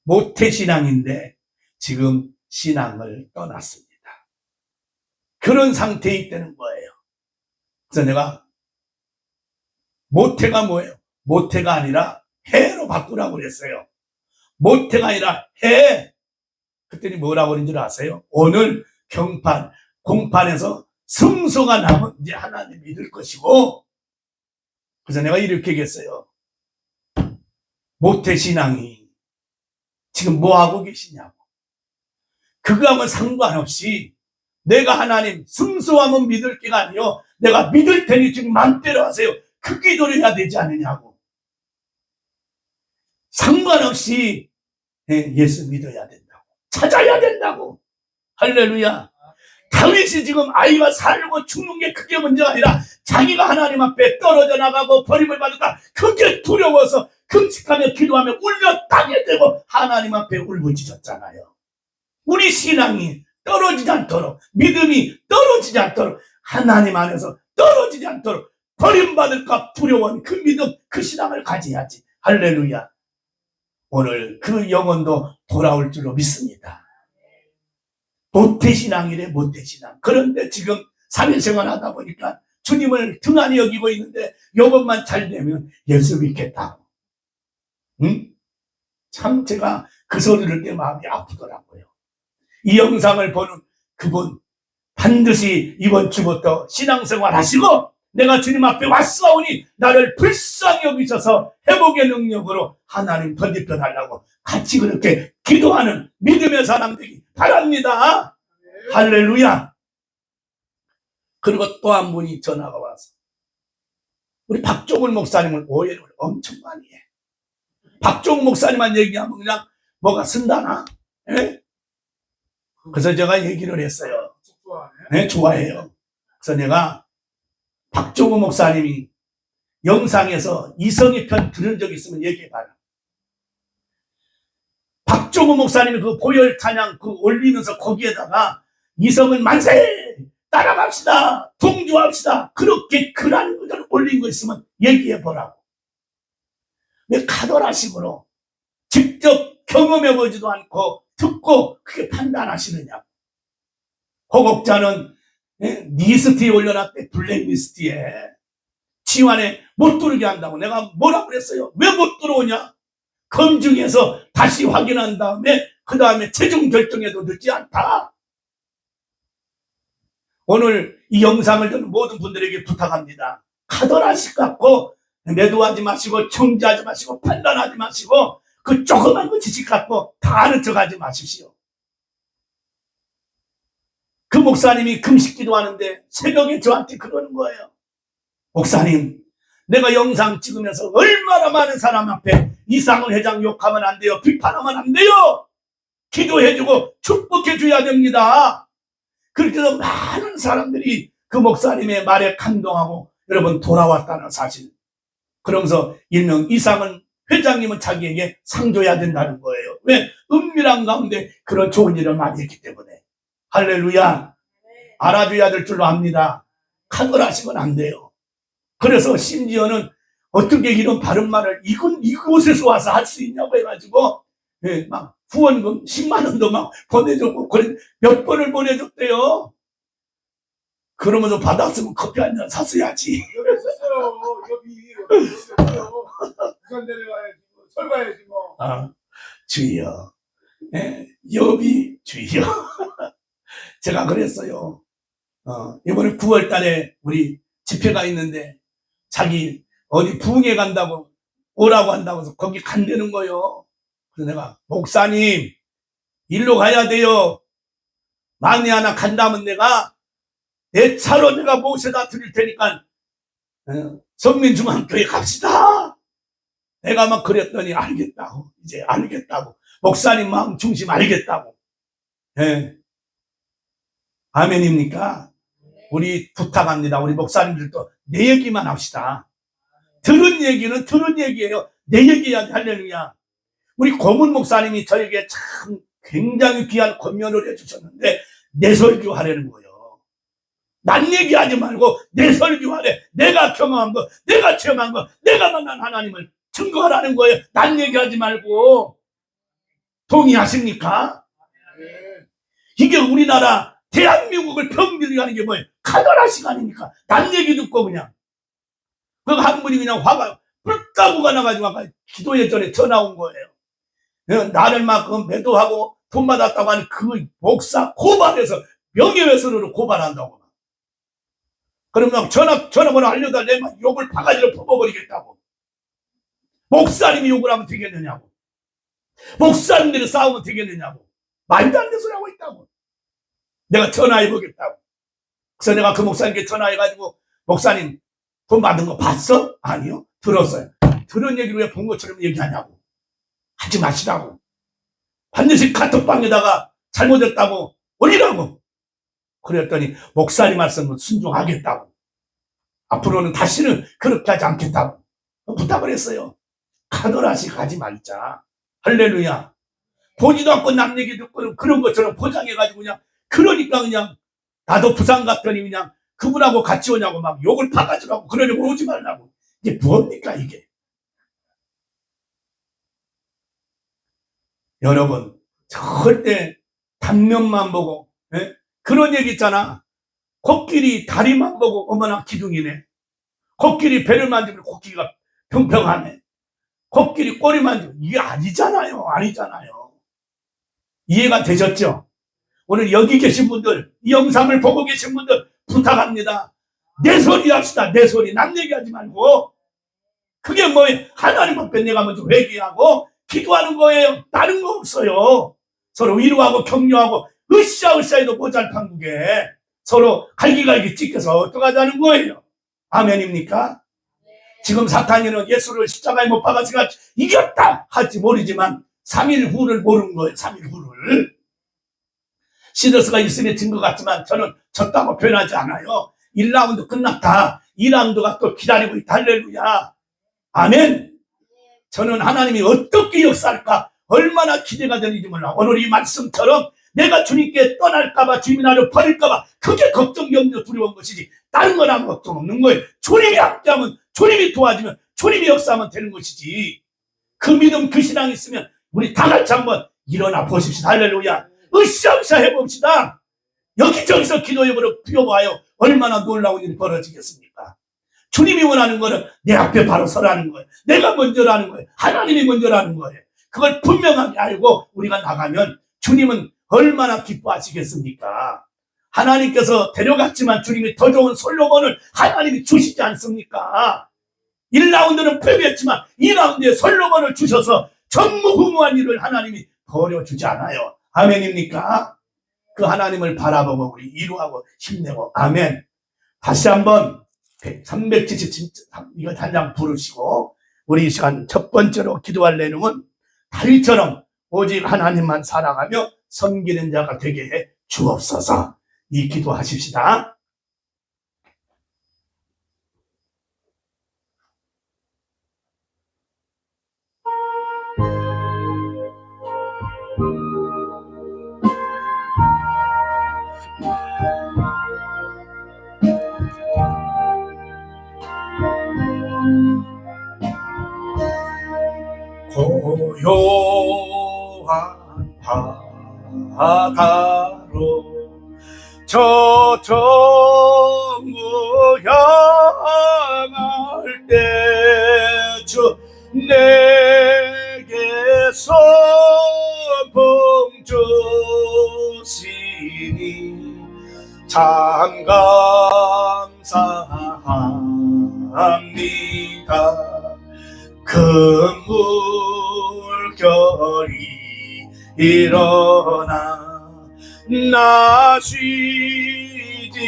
모태신앙인데 지금 신앙을 떠났습니다. 그런 상태에 있다는 거예요. 그래서 내가 모태가 뭐예요? 모태가 아니라 해로 바꾸라고 그랬어요. 모태가 아니라 해. 그랬더니 뭐라고 그런 줄 아세요? 오늘 경판, 공판에서 승소가 나면 이제 하나님 믿을 것이고, 그래서 내가 이렇게 얘기했어요. 모태신앙이 지금 뭐 하고 계시냐고. 그거하고는 상관없이 내가 하나님 승소하면 믿을 게가 아니요, 내가 믿을 테니 지금 마음대로 하세요. 그 기도를 해야 되지 않느냐고. 상관없이 예수 믿어야 된다고. 찾아야 된다고. 할렐루야. 다윗이 지금 아이가 살고 죽는 게 크게 문제가 아니라 자기가 하나님 앞에 떨어져 나가고 버림을 받을까, 그게 두려워서 금식하며 기도하며 울며 땅에 대고 하나님 앞에 울부짖었잖아요. 우리 신앙이 떨어지지 않도록, 믿음이 떨어지지 않도록, 하나님 안에서 떨어지지 않도록 버림받을까 두려워하는 그 믿음, 그 신앙을 가져야지. 할렐루야. 오늘 그 영혼도 돌아올 줄로 믿습니다. 모태신앙이래, 모태신앙. 그런데 지금 사회생활 하다 보니까 주님을 등한히 여기고 있는데 요것만 잘 되면 예수 믿겠다고. 응? 참 제가 그 소리를 들을 때 마음이 아프더라고요. 이 영상을 보는 그분 반드시 이번 주부터 신앙생활 하시고, 내가 주님 앞에 왔사오니 나를 불쌍히 여기셔서 회복의 능력으로 하나님 던집혀 달라고 같이 그렇게 기도하는 믿음의 사람 되기 바랍니다. 할렐루야. 그리고 또 한 분이 전화가 와서 우리 박종훈 목사님을 오해를 엄청 많이 해. 박종훈 목사님만 얘기하면 그냥 뭐가 쓴다나. 예? 그래서 제가 얘기를 했어요. 네, 좋아해요. 그래서 내가 박종훈 목사님이 영상에서 이성의 편 들은 적 있으면 얘기해봐요. 박종훈 목사님이 그 보혈 찬양 그 올리면서 거기에다가 이성은 만세! 따라갑시다! 동조합시다! 그렇게 그런 것을 올린 거 있으면 얘기해보라고. 왜 카더라식으로 직접 경험해보지도 않고 듣고 그게 판단하시느냐고. 호곡자는 리스트에 올려놨대. 블랙리스트에. 지환에 못 들어오게 한다고. 내가 뭐라고 그랬어요? 왜 못 들어오냐? 검증해서 다시 확인한 다음에 그 다음에 최종 결정해도 늦지 않다. 오늘 이 영상을 듣는 모든 분들에게 부탁합니다. 카더라식 갖고 매도하지 마시고 청지하지 마시고 판단하지 마시고 그 조그만 거 지식 갖고 다 아는 척하지 마십시오. 그 목사님이 금식 기도하는데 새벽에 저한테 그러는 거예요. 목사님, 내가 영상 찍으면서 얼마나 많은 사람 앞에 이상훈 회장 욕하면 안 돼요. 비판하면 안 돼요. 기도해주고 축복해줘야 됩니다. 그렇게 해서 많은 사람들이 그 목사님의 말에 감동하고 여러분 돌아왔다는 사실. 그러면서 일명 이상훈 회장님은 자기에게 상 줘야 된다는 거예요. 왜? 은밀한 가운데 그런 좋은 일을 많이 했기 때문에. 할렐루야. 알아줘야 될 줄로 압니다. 카더라식은 안 돼요. 그래서 심지어는 어떻게 이런 바른 말을 이곳에서 와서 할 수 있냐고 해가지고 막 후원금 10만 원도 막 보내줬고 그래 몇 번을 보내줬대요. 그러면서 받았으면 커피 한 잔 샀어야지. 여기 있었어요. 여기 있었어요. 부산 내려가야지. 설 가야지 뭐. 아, 주여. 여비 주여. 제가 그랬어요. 이번에 9월 달에 우리 집회가 있는데 자기 어디 부흥회 간다고 오라고 한다고 해서 거기 간다는 거요. 그래서 내가 목사님 일로 가야 돼요. 만에 하나 간다면 내가 내 차로 내가 모셔다 드릴 테니까 성민중앙교회 갑시다. 내가 막 그랬더니 알겠다고. 이제 알겠다고. 목사님 마음 중심 알겠다고. 예. 아멘입니까? 우리 부탁합니다. 우리 목사님들도 내 얘기만 합시다. 들은 얘기는 들은 얘기예요. 내 얘기해야 돼. 할렐루야. 우리 고문 목사님이 저에게 참 굉장히 귀한 권면을 해주셨는데 내 설교하라는 거예요. 난 얘기하지 말고 내 설교하래. 내가 경험한 거, 내가 체험한 거, 내가 만난 하나님을 증거하라는 거예요. 난 얘기하지 말고. 동의하십니까? 이게 우리나라 대한민국을 병들게 하는 게 뭐예요? 카더라 시간이니까. 남 얘기 듣고 그냥. 그 한 분이 그냥 화가 불타고가 나가지고 아까 기도회 전에 전화 온 거예요. 나를 막 매도하고 돈 받았다고 하는 그 목사 고발해서 명예훼손으로 고발한다고. 그러면 전화번호 알려달래 막 욕을 바가지로 퍼버리겠다고. 목사님이 욕을 하면 되겠느냐고. 목사님들이 싸우면 되겠느냐고. 말도 안 되는 소리 하고 있다고. 내가 전화해보겠다고. 그래서 내가 그 목사님께 전화해가지고 목사님 돈 받은 거 봤어? 아니요. 들었어요. 들은 얘기를 왜 본 것처럼 얘기하냐고. 하지 마시라고. 반드시 카톡방에다가 잘못했다고 올리라고. 그랬더니 목사님 말씀은 순종하겠다고. 앞으로는 다시는 그렇게 하지 않겠다고 부탁을 했어요. 카더라식 하지 말자. 할렐루야. 보지도 않고 남 얘기 듣고 그런 것처럼 포장해가지고 그냥 그러니까 그냥 나도 부산 갔더니 그냥 그분하고 같이 오냐고 막 욕을 바가지로 하고 그러려고 오지 말라고. 이게 뭡니까 이게. 여러분 절대 단면만 보고 그런 얘기 있잖아. 코끼리 다리만 보고 어머나 기둥이네. 코끼리 배를 만지면 코끼리가 평평하네. 코끼리 꼬리 만지면 이게 아니잖아요. 아니잖아요. 이해가 되셨죠? 오늘 여기 계신 분들, 이 영상을 보고 계신 분들 부탁합니다. 내 소리 합시다. 내 소리. 남 얘기하지 말고. 그게 뭐예요? 하나님 앞에 내가 먼저 회개하고 기도하는 거예요. 다른 거 없어요. 서로 위로하고 격려하고 으쌰으쌰해도 모자란 국에 서로 갈기갈기 찢겨서 어떡하자는 거예요. 아멘입니까? 지금 사탄이는 예수를 십자가에 못 박아서 이겼다 할지 모르지만 3일 후를 모르는 거예요. 3일 후를. 시더스가 1승에 진 것 같지만 저는 졌다고 표현하지 않아요. 1라운드 끝났다. 2라운드가 또 기다리고 있다. 할렐루야. 아멘. 저는 하나님이 어떻게 역사할까 얼마나 기대가 되는지 몰라. 오늘 이 말씀처럼 내가 주님께 떠날까봐 주님이 나를 버릴까봐 그게 걱정, 염려, 두려운 것이지 다른 건 아무 걱정 없는 거예요. 주님이 함께하면 주님이 도와주면 주님이 역사하면 되는 것이지. 그 믿음 그 신앙이 있으면 우리 다 같이 한번 일어나 보십시다. 할렐루야. 으쌰으쌰 해봅시다. 여기저기서 기도해보려 피워봐요. 얼마나 놀라운 일이 벌어지겠습니까? 주님이 원하는 거는 내 앞에 바로 서라는 거예요. 내가 먼저라는 거예요. 하나님이 먼저라는 거예요. 그걸 분명하게 알고 우리가 나가면 주님은 얼마나 기뻐하시겠습니까? 하나님께서 데려갔지만 주님이 더 좋은 솔로몬을 하나님이 주시지 않습니까? 1라운드는 패배했지만 2라운드에 솔로몬을 주셔서 전무후무한 일을 하나님이 버려주지 않아요. 아멘입니까? 그 하나님을 바라보고 우리 위로하고 힘내고 아멘. 다시 한번 377 이거 단장 부르시고 우리 이 시간 첫 번째로 기도할 내용은 다윗처럼 오직 하나님만 사랑하며 섬기는 자가 되게 해 주옵소서. 이 기도하십시다. 고요한 바다로 저정오 향할 때 주 내게서 봉 주시니 참 감사합니다. 큰 물결이 일어나 나 쉬지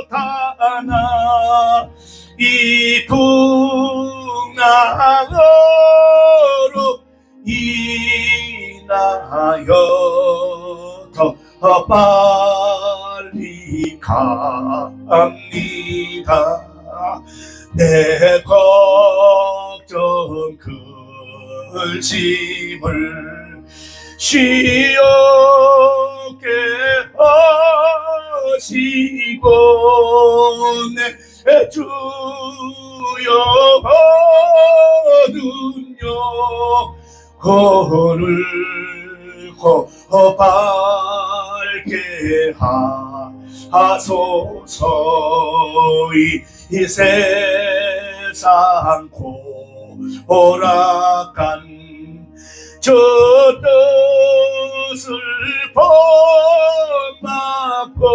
못하나 이 풍랑으로 인하여 더 빨리 갑니다. 내 걱정 근심을 쉬었게 하시고 내 주여거든요. 오늘 고 빨리 살게 하소서. 이 세상 고락한 저 뜻을 본받고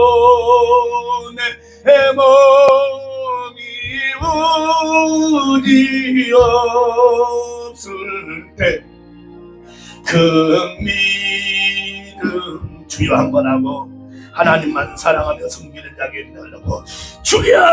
내 몸이 우지 없을 때 그 믿음 주여 한번 하고 하나님만 사랑하며 섬기는 자에게 달라고 주여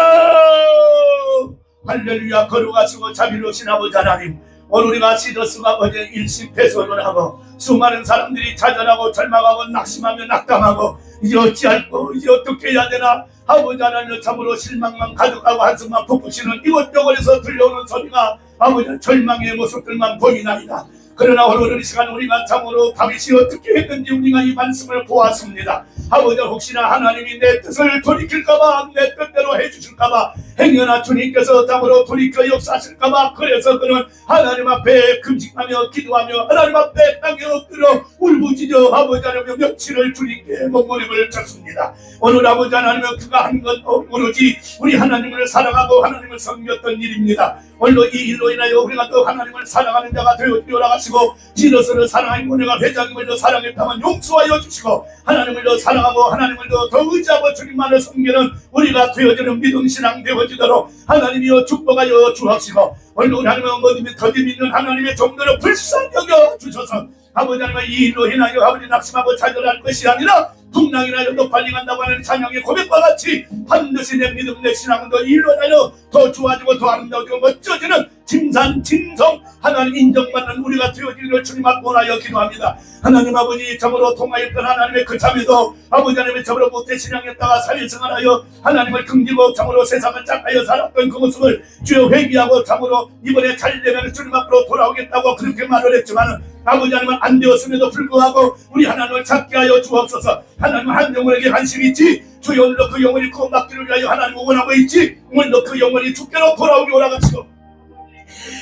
할렐루야. 거룩하시고 자비로우신 아버지 하나님, 오늘 우리가 시더스가 어제 일심패소를 하고 수많은 사람들이 좌절하고 절망하고 낙심하며 낙담하고 이제 어찌할꼬 이제 어떻게 해야 되나 아버지 하나님, 참으로 실망만 가득하고 한숨만 푹푹 쉬는 이곳저곳에서 들려오는 소리가 아버지 절망의 모습들만 보이나이다. 그러나 오늘 이 시간 우리가 참으로 다윗이 어떻게 했는지 우리가 이 말씀을 보았습니다. 아버지, 혹시나 하나님이 내 뜻을 돌이킬까봐, 내 뜻대로 해주실까봐, 행여나 주님께서 참으로 돌이켜 역사하실까봐, 그래서 그는 하나님 앞에 금식하며 기도하며 하나님 앞에 땅에 엎드려 울부짖어 아버지 하나님 며칠을 주님께 몸부림을 쳤습니다. 오늘 아버지 하나님, 그가 한 건 오로지 우리 하나님을 사랑하고 하나님을 섬겼던 일입니다. 오늘 이 일로 인하여 우리가 또 하나님을 사랑하는 자가 되어 뛰어나가시고, 지너스를 사랑하고 내가 회장님을 더 사랑했다면 용서하여 주시고, 하나님을 더 사랑하고 하나님을 더 의지하고 주님만을 섬기는 우리가 되어지는 믿음신앙 되어지도록 하나님이여 축복하여 주옵시고, 오늘 우리 하나님의 모든 더디 믿는 하나님의 종들을 불쌍히 여겨 주셔서 아버지 하나님, 이 일로 인하여 아버지 낙심하고 좌절할 것이 아니라 풍랑이나 높아리 간다고 하는 찬양의 고백과 같이 반드시 내 믿음, 내 신앙도 일로 인하여 더 좋아지고 더 아름다워지고 멋져지는 진산진성 하나님 인정받는 우리가 되어지기를 주님 앞에 원하여 기도합니다. 하나님 아버지, 참으로 통하였던 하나님의 그 자매도 아버지 하나님의 참으로 못해 신앙했다가 사회생활하여 하나님을 긍지고 참으로 세상을 짝하여 살았던 그 모습을 주여 회개하고 참으로 이번에 잘 되면 주님 앞으로 돌아오겠다고 그렇게 말을 했지만 아버지 하나님은 안 되었음에도 불구하고 우리 하나님을 찾게 하여 주옵소서. 하나님 한 영혼에게 관심이 있지, 주여 오늘도 그 영혼이 구원받기를 위하여 하나님을 원하고 있지, 오늘도 그 영혼이 주께로 돌아오기 원하시고,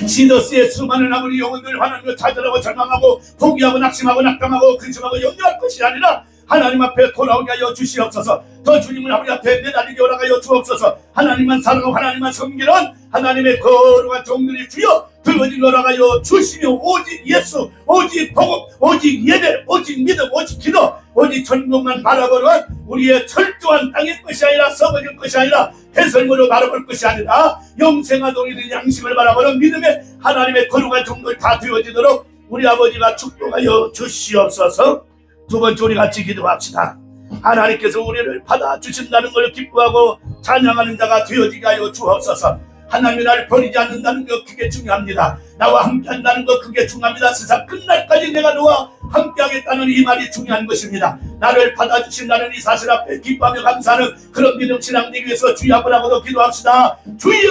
시더스의 수많은 아버지 영혼들 하나님을 찾으라고 절망하고 포기하고 낙심하고 낙담하고 근심하고 염려할 것이 아니라 하나님 앞에 돌아오게 하여 주시옵소서. 더 주님을 아버지 앞에 내달리게 원하여 주옵소서. 하나님만 사랑하고 하나님만 섬기는 하나님의 거룩한 종들이 주여 들어진 거라가여 주시며, 오직 예수, 오직 복음, 오직 예배, 오직 믿음, 오직 기도, 오직 천국만 바라보는 우리의 철저한 땅의 것이 아니라 썩어질 것이 아니라 배설물로 바라볼 것이 아니라 영생하도록 이른 양식을 바라보는 믿음의 하나님의 거룩한 종들 다 되어지도록 우리 아버지가 축복하여 주시옵소서. 두 번째 우리 같이 기도합시다. 하나님께서 우리를 받아주신다는 걸 기뻐하고 찬양하는 자가 되어지게 하여 주옵소서. 하나님이 나를 버리지 않는다는 것 그게 중요합니다. 나와 함께 한다는 것 그게 중요합니다. 세상 끝날까지 내가 너와 함께 하겠다는 이 말이 중요한 것입니다. 나를 받아주신다는 이 사실 앞에 기뻐하며 감사하는 그런 믿음 신앙 되기 위해서 주여 한번 하고도 기도합시다. 주여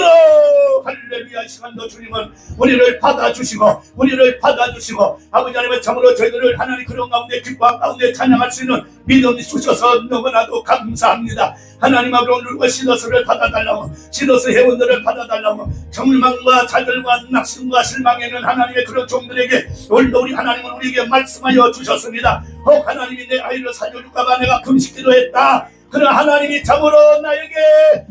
할렐루야. 이 시간도 주님은 우리를 받아주시고 우리를 받아주시고 아버지 하나님의 참으로 저희들을 하나님 그런 가운데 기뻐한 가운데 찬양할 수 있는 믿음이 주셔서 너무나도 감사합니다. 하나님 앞으로 오늘과 시더스를 받아달라고, 시더스 회원들을 받아달라고, 절망과 좌절과 낙심과 실망에 있는 하나님의 그런 종들에게 오늘도 우리 하나님은 우리에게 말씀하여 주셨습니다. 혹 하나님이 내 아이를 살려줄까봐 내가 금식기도 했다. 그러나 하나님이 참으로 나에게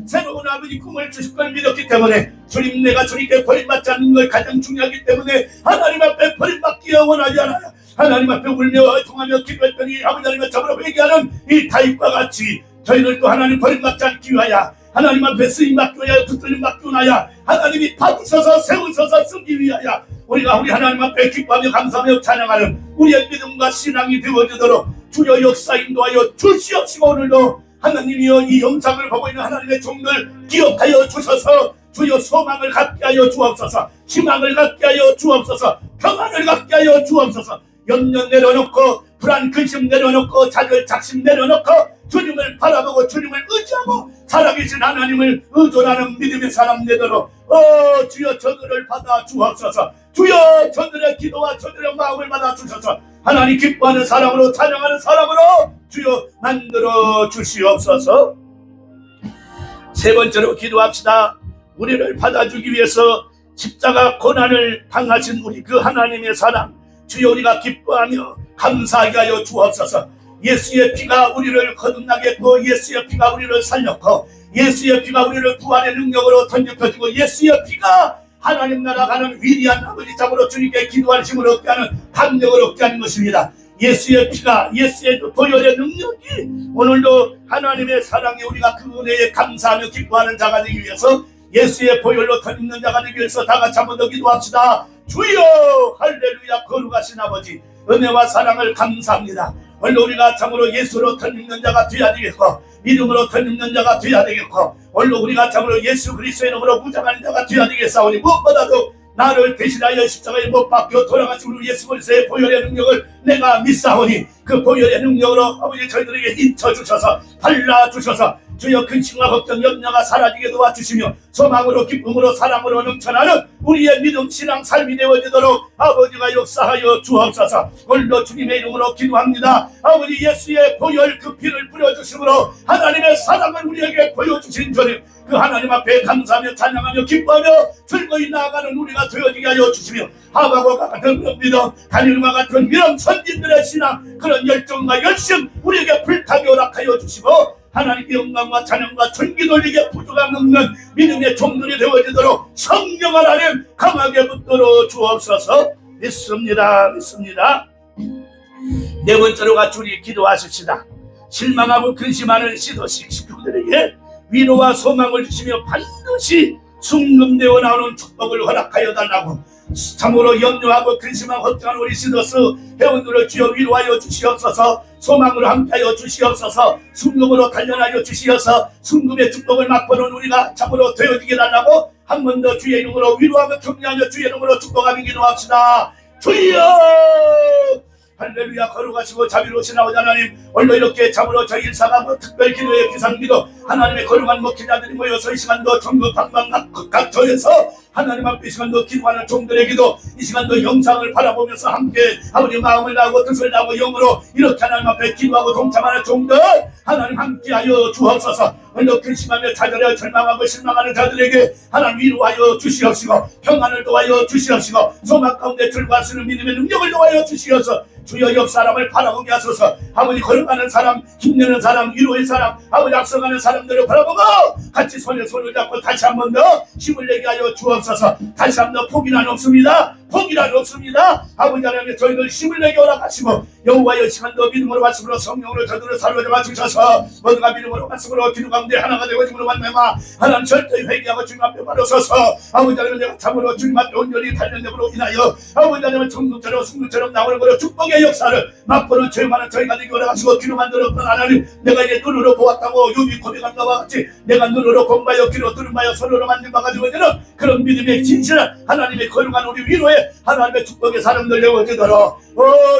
새로운 아버지 꿈을 주실 걸 믿었기 때문에 주님, 내가 주님께 버림받지 않는 걸 가장 중요하기 때문에 하나님 앞에 버림받기 원하지 않아요. 하나님 앞에 울며 통하며 기도했더니 아버지 하나님의 참으로 회개하는 이 다윗과 같이 저희들도 하나님 버림받지 않기 위하여 하나님 앞에 쓰임받기 위하여 붙들림받기 위하여 하나님이 받으셔서 세우셔서 쓰기 위하여 우리가 우리 하나님 앞에 기뻐하며 감사하며 찬양하는 우리의 믿음과 신앙이 되어지도록 주여 역사 인도하여 주시옵시고, 오늘도 하나님이여 이 영상을 보고 있는 하나님의 종들 기억하여 주셔서 주여 소망을 갖게 하여 주옵소서, 희망을 갖게 하여 주옵소서, 평안을 갖게 하여 주옵소서. 염려 내려놓고 불안 근심 내려놓고 좌절 작심 내려놓고 주님을 바라보고 주님을 의지하고 살아계신 하나님을 의존하는 믿음의 사람 되도록 주여 저들을 받아 주옵소서. 주여 저들의 기도와 저들의 마음을 받아 주셔서 하나님 기뻐하는 사람으로 찬양하는 사람으로 주여 만들어 주시옵소서. 세 번째로 기도합시다. 우리를 받아주기 위해서 십자가 고난을 당하신 우리 그 하나님의 사랑 주여 우리가 기뻐하며 감사하게 하여 주옵소서. 예수의 피가 우리를 거듭나게 했고 예수의 피가 우리를 살렸고 예수의 피가 우리를 부활의 능력으로 던져펴주고 예수의 피가 하나님 나라 가는 위대한 아버지 참으로 주님께 기도하는 힘을 얻게 하는 강력을 얻게 하는 것입니다. 예수의 피가 예수의 보혈의 능력이 오늘도 하나님의 사랑에 우리가 그 은혜에 감사하며 기뻐하는 자가 되기 위해서 예수의 보혈로 덧입는 자가 되기 위해서 다 같이 한번 더 기도합시다. 주여 할렐루야. 거룩하신 아버지 은혜와 사랑을 감사합니다. 오늘 우리가 참으로 예수로 덧입는 자가 되어야 되겠고 믿음으로 덧입는 자가 되어야 되겠고 오늘 우리가 참으로 예수 그리스도의 이름으로 무장하는 자가 되어야 되겠사오니 무엇보다도 나를 대신하여 십자가에 못 박혀 돌아가신 우리 예수 그리스도의 보혈의 능력을 내가 믿사오니 그 보혈의 능력으로 아버지 저희들에게 힘쳐주셔서 발라주셔서 주여 근심과 걱정 염려가 사라지게 도와주시며 소망으로 기쁨으로 사랑으로 넘쳐나는 우리의 믿음 신앙 삶이 되어지도록 아버지가 역사하여 주옵소서. 오늘도 주님의 이름으로 기도합니다. 아버지 예수의 보혈 그 피를 뿌려주심으로 하나님의 사랑을 우리에게 보여주신 주님 그 하나님 앞에 감사하며 찬양하며 기뻐하며 즐거이 나아가는 우리가 되어지게 하여 주시며 하박국과 같은 그런 믿음 다니엘과 같은 믿음 선진들의 신앙 그런 열정과 열심 우리에게 불타게 허락하여 주시고 하나님의 영광과 찬양과 존귀 돌리게 부족함 없는 믿음의 종들이 되어지도록 성령 하나님 강하게 붙들어 주옵소서. 믿습니다. 네 번째로 같이 우리 기도하십시다. 실망하고 근심하는 시도식 식구들에게 위로와 소망을 주시며 반드시 순금되어 나오는 축복을 허락하여 달라고 참으로 염려하고 근심하고 걱정하는 우리 시더스 회원들을 주여 위로하여 주시옵소서. 소망으로 함께하여 주시옵소서. 순금으로 단련하여 주시어서 순금의 축복을 맛보는 우리가 참으로 되어지게 달라고 한 번 더 주의 이름으로 위로하며 격려하며 주의 이름으로 축복하며 기도합시다. 주여 할렐루야. 거룩하시고 자비로우신 아버지 하나님 오늘 이렇게 참으로 저희 일사가 특별 기도의 비상기도 하나님의 거룩한 목회자들이 모여서 이 시간도 전국 방방 각처에서 하나님 앞에 이 시간도 기도하는 종들의 기도 이 시간도 영상을 바라보면서 함께 아버지 마음을 다하고 뜻을 다하고 영으로 이렇게 하나님 앞에 기도하고 동참하는 종들 하나님 함께하여 주옵소서. 오늘 근심하며 좌절하여 절망하고 실망하는 자들에게 하나님 위로하여 주시옵시고 평안을 도와여 주시옵시고 소망 가운데 들어갈 수 있는 믿음의 능력을 도와여 주시옵소서. 주여 옆 사람을 바라보게 하소서. 아버지 걸어가는 사람 힘내는 사람 위로의 사람 아버지 앞서가는 사람들을 바라보고 같이 손에 손을 잡고 다시 한 번 더 힘을 내게 하여 주옵소서. 다시 한 번 더 포기란 없습니다. 포기란 없습니다. 아버지 하나님 저희들 힘을 내게 허락하시고 여호와의 시간도 믿음으로 말씀으로 성령으로 저들을 사로잡아 주셔서 모두가 믿음으로 말씀으로 기도 가운데 하나가 되고 주님으로 만나마 하나님 절대 회개하고 주님 앞에 바로 서서 아버지 하나님 내가 참으로 주님 앞에 온전히 단련됨으로 인하여 아버지 하나님 정금처럼 승금처럼 나오는 거로 축복의 역사를 맛보는 죄많은 저희가 되게 허락하시고 기도 만들었던 하나님 내가 이제 눈으로 보았다고 유비 고백한 것과 같이 내가 눈으로 공부하여 귀로 들음하여 손으로 만든 바가 되어지는 그런 믿음의 진실한 하나님의 거룩한 우리 위로에 하나님의 축복의 사람들 되어지도록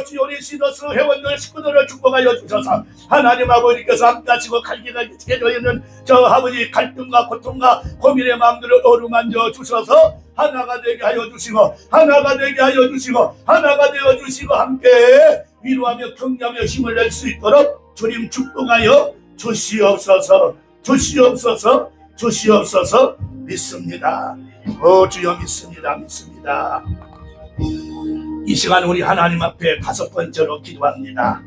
주여 우리 시더스 회원들 식구들을 축복하여 주셔서 하나님 아버지께서 함께하시고 갈기가 깨져 있는 저 아버지 갈등과 고통과 고민의 마음들을 어루만져 주셔서 하나가 되게 하여 주시고 하나가 되게 하여 주시고 하나가 되어 주시고 함께 위로하며 격려하며 힘을 낼 수 있도록 주님 축복하여 주시옵소서. 주시옵소서. 주시옵소서. 믿습니다. 주여 믿습니다. 이 시간 우리 하나님 앞에 다섯 번째로 기도합니다.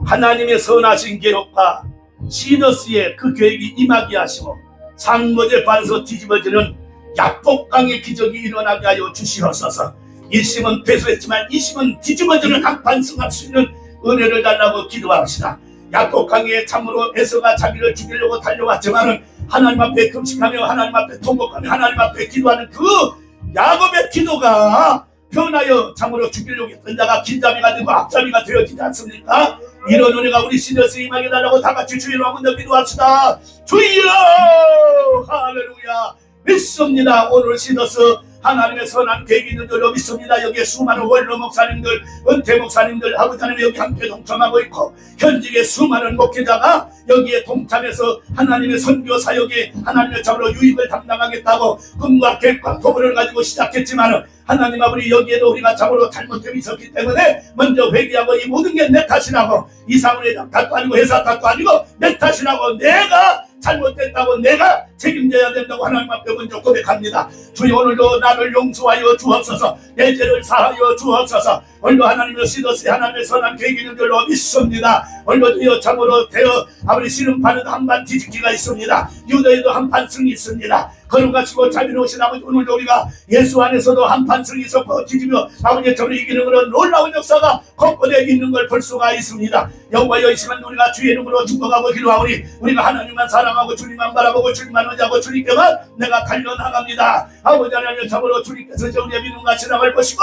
하나님의 선하신 계획과 시더스의 그 계획이 임하게 하시고 상모제 반서 뒤집어지는 약복강의 기적이 일어나게 하여 주시옵소서. 일심은 패소했지만 이심은 뒤집어지는 강판승할 수 있는 은혜를 달라고 기도합시다. 약복강에 참으로 에서가 자기를 죽이려고 달려왔지만은 하나님 앞에 금식하며 하나님 앞에 통곡하며 하나님 앞에 기도하는 그 야곱의 기도가 변하여 참으로 죽이려고 했던 자가 긴자미가 되고 앞자미가 되어지지 않습니까? 이런 은혜가 우리 시더스에 임하게 달라고 다같이 주의로 한번 더 기도합시다. 주여 할렐루야. 믿습니다. 오늘 시더스 하나님의 선한 계획이 있는 줄로 믿습니다. 여기에 수많은 원로 목사님들 은퇴 목사님들 아버지 하나님 여기 함께 동참하고 있고 현직의 수많은 목회자가 여기에 동참해서 하나님의 선교 사역에 하나님의 참으로 유익을 담당하겠다고 꿈과 계획과 포부를 가지고 시작했지만 하나님 아버지 여기에도 우리가 참으로 잘못됨이 있었기 때문에 먼저 회개하고 이 모든 게 내 탓이라고 이상훈의 탓도 아니고 회사 탓도 아니고 내 탓이라고 내가 잘못됐다고 내가 책임져야 된다고 하나님 앞에 먼저 고백합니다. 주여 오늘도 나를 용서하여 주옵소서. 내 죄를 사하여 주옵소서. 오늘도 하나님의 시더스 하나님의 선한 계획이 있는 줄로 믿습니다. 오늘도 주여 참으로 되어 아버지 씨름판에도 한판 뒤집기가 있습니다. 유대에도 한판 승이 있습니다. 거룩하시고 자비로우신 아버지, 오늘도 우리가 예수 안에서도 한판 승이 있었고 뒤집어 아버지 저를 이기는 그런 놀라운 역사가 곳곳에 있는 걸 볼 수가 있습니다. 여호와여, 이 시간 우리가 주의 이름으로 축복하고 기도하오니 우리가 하나님만 사랑하고 주님만 바라보고 주님만 의지하고 주님께만 내가 달려나갑니다. 아버지 하나님, 참으로 주님께서 우리의 믿음과 신앙을 보시고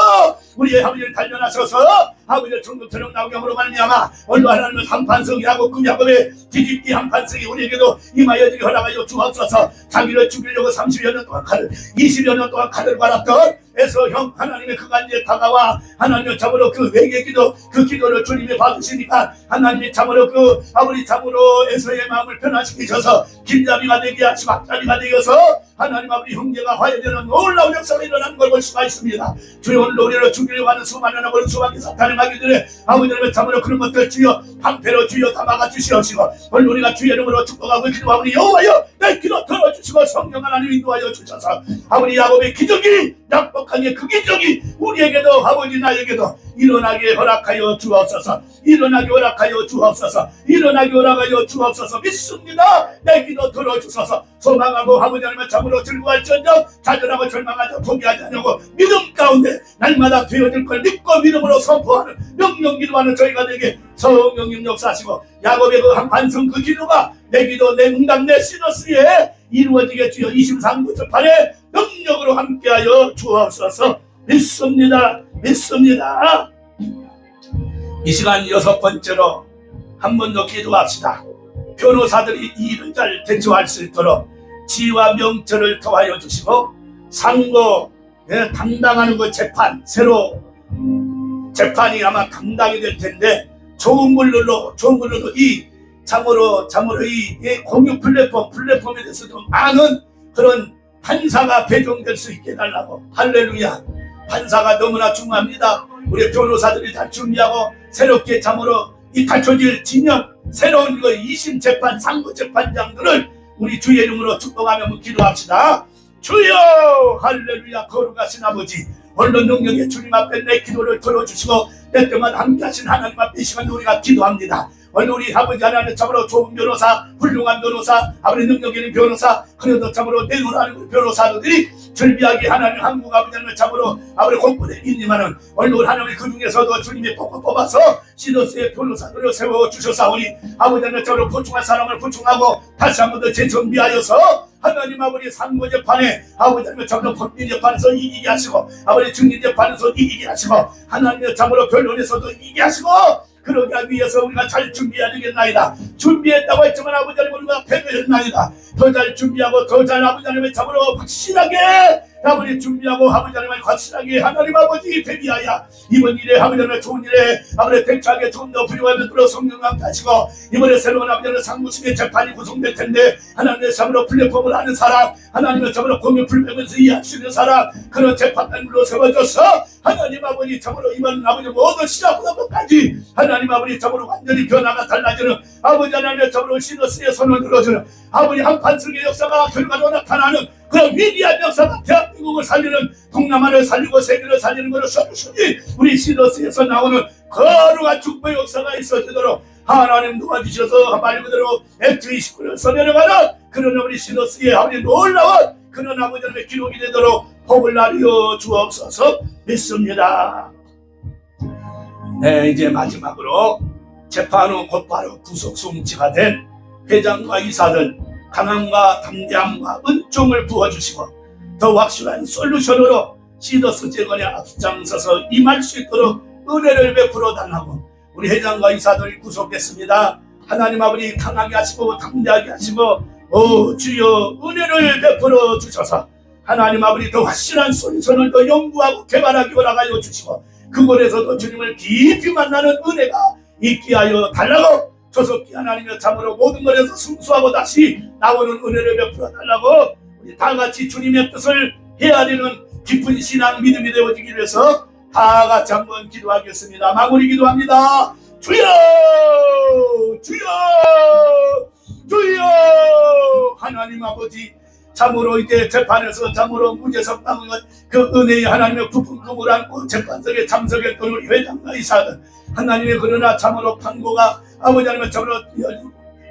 우리의 아버지를 달려나셔서 아버지의 천국처럼 나오게 함으로 말미암아 오늘 하나님은 한판승이라고 그 야곱의 뒤집기 한판승이 우리에게도 임하여지기 허락하여 주옵소서. 자기를 죽이려고 30여 년 동안 칼을 20여 년 동안 칼을 갈았던 에서형 하나님의 그가 이제 다가와 하나님의 참으로 그 외계 기도 그 기도를 주님이 받으시니까 하나님이 참으로 그 아버지 참으로 에서의 마음을 변화시키셔서 길잡이가 되게 하시고 앞잡이가 되어서 하나님 아버지 형제가 화해되는 놀라운 역사가 일어나는 걸 볼 수가 있습니다. 주여 오늘 우리를 죽이려고 하는 수많은 아버지 수많은 사탄의 마귀들의 아버지 하나님의 참으로 그런 것들 주여 방패로 주여 다 막아주시옵시고 오늘 우리가 주의 이름으로 축복하고 기도하오니 여호와여 내 기도 들어주시고 성령 하나님 인도하여 주셔서 아버지 야곱의 기적이 약복하게 그 기적이 우리에게도 아버지 나에게도 일어나게 허락하여 주옵소서. 일어나게 허락하여 주옵소서. 일어나게 허락하여 주옵소서. 믿습니다. 내 기도 들어주소서. 소망하고 아버지 하나님의 참으로 즐거워할지언정 좌절하고 절망하지 포기하지 않고 믿음 가운데 날마다 되어질 걸 믿고 믿음으로 선포하는 명령 기도하는 저희가 되게 성령님 역사하시고 야곱의 그 한판성 그 기도가 내 기도 내 응답 내 시너스에 이루어지게 주여 23구 절판에 능력으로 함께하여 주옵소서. 믿습니다. 믿습니다. 이 시간 6번째로 한 번 더 기도합시다. 변호사들이 이 일을 잘 대처할 수 있도록 지위와 명철을 더하여 주시고 상고 담당하는 그 재판 새로 재판이 아마 담당이 될 텐데 좋은 걸로 이 참으로 이 공유 플랫폼에 대해서 좀 아는 그런 판사가 배정될 수 있게 해달라고. 할렐루야. 판사가 너무나 중요합니다. 우리 변호사들이 다 준비하고 새롭게 참으로 이 갖춰질 진영 새로운 그 2심 재판 상고 재판장들을 우리 주의 이름으로 축복하며 기도합시다. 주여 할렐루야. 거룩하신 아버지, 오늘도 능력의 주님 앞에 내 기도를 들어주시고 내 때만 함께하신 하나님 앞에 이 시간 우리가 기도합니다. 오늘 우리 아버지 하나님 참으로 좋은 변호사, 훌륭한 변호사, 아버지 능력 있는 변호사, 그래도 참으로 내놓으라는 변호사들이 절비하게 하나님 한국 아버지 하나님 참으로 아버지 공권에 있지만은 오늘 하나님 그 중에서도 주님이 뽑아서 시너스의 변호사들을 세워주셔사오니 아버지 하나님 참으로 보충한 사람을 보충하고 다시 한 번 더 재정비하여서 하나님 아버지 상고 재판에 아버지 하나님 참으로 법리 재판에서 이기게 하시고 아버지 증인 재판에서 이기게 하시고 하나님의 참으로 변론에서도 이기게 하시고 그러기 위해서 우리가 잘 준비해야 되겠나이다. 준비했다고 했지만 아버지 하나님 우리가 패배했나이다. 더 잘 준비하고 더 잘 아버지 하나님의 참으로 확실하게 아버지 준비하고 아버지 하나님의 확실하게 하나님 아버지 대비하여 이번 일에 아버지 하나님의 좋은 일에 아버지 대처하게 좀 더 훌륭하게 들어 성령 함께하시고 이번에 새로운 아버지 하나님의 상무심의 재판이 구성될 텐데 하나님의 참으로 플랫폼을 하는 사람, 하나님의 참으로 공유 플랫폼에서 이해할 수 있는 사람, 그런 재판관으로 세워줘서 하나님 아버지 참으로 이번 아버지 모든 시작부터 끝까지 하나님 아버지 참으로 완전히 변화가 달라지는 아버지 하나님의 참으로 시너스의 손을 들어주는 아버지 한판승의 역사가 결과로 나타나는 그런 위대한 역사가 대한민국을 살리는 동남아를 살리고 세계를 살리는 것을 써주시니 우리 시너스에서 나오는 거룩한 축복의 역사가 있어지도록 하나님 도와주셔서 말 그대로 액트 29를 써내려가는 그런 우리 시너스의 아버지 놀라운 그런 아버지 하나님의 기록이 되도록 복을 나누어 주옵소서. 믿습니다. 네, 이제 마지막으로 재판 후 곧바로 구속 송치가 된 회장과 이사들 강함과 담대함과 은총을 부어주시고 더 확실한 솔루션으로 시더스 재건에 앞장서서 임할 수 있도록 은혜를 베풀어 달라고 우리 회장과 이사들이 구속했습니다. 하나님 아버지 강하게 하시고 담대하게 하시고 주여 은혜를 베풀어 주셔서 하나님 아버지 더 확실한 솔루션을 더 연구하고 개발하기 허락하여 주시고 그곳에서도 주님을 깊이 만나는 은혜가 있게 하여 달라고 조속히 하나님의 참으로 모든 것에서 승수하고 다시 나오는 은혜를 베풀어 달라고 우리 다같이 주님의 뜻을 헤아리는 깊은 신앙 믿음이 되어지기 위해서 다같이 한번 기도하겠습니다. 마무리 기도합니다. 주여 주여 주여 하나님 아버지 참으로 이제 재판에서 참으로 무죄석 당한 그 은혜의 하나님의 부품금을 안고 재판석에 참석했던 우리 회장과 이사들 하나님의 그러나 참으로 판고가 아버지 하나님의 참으로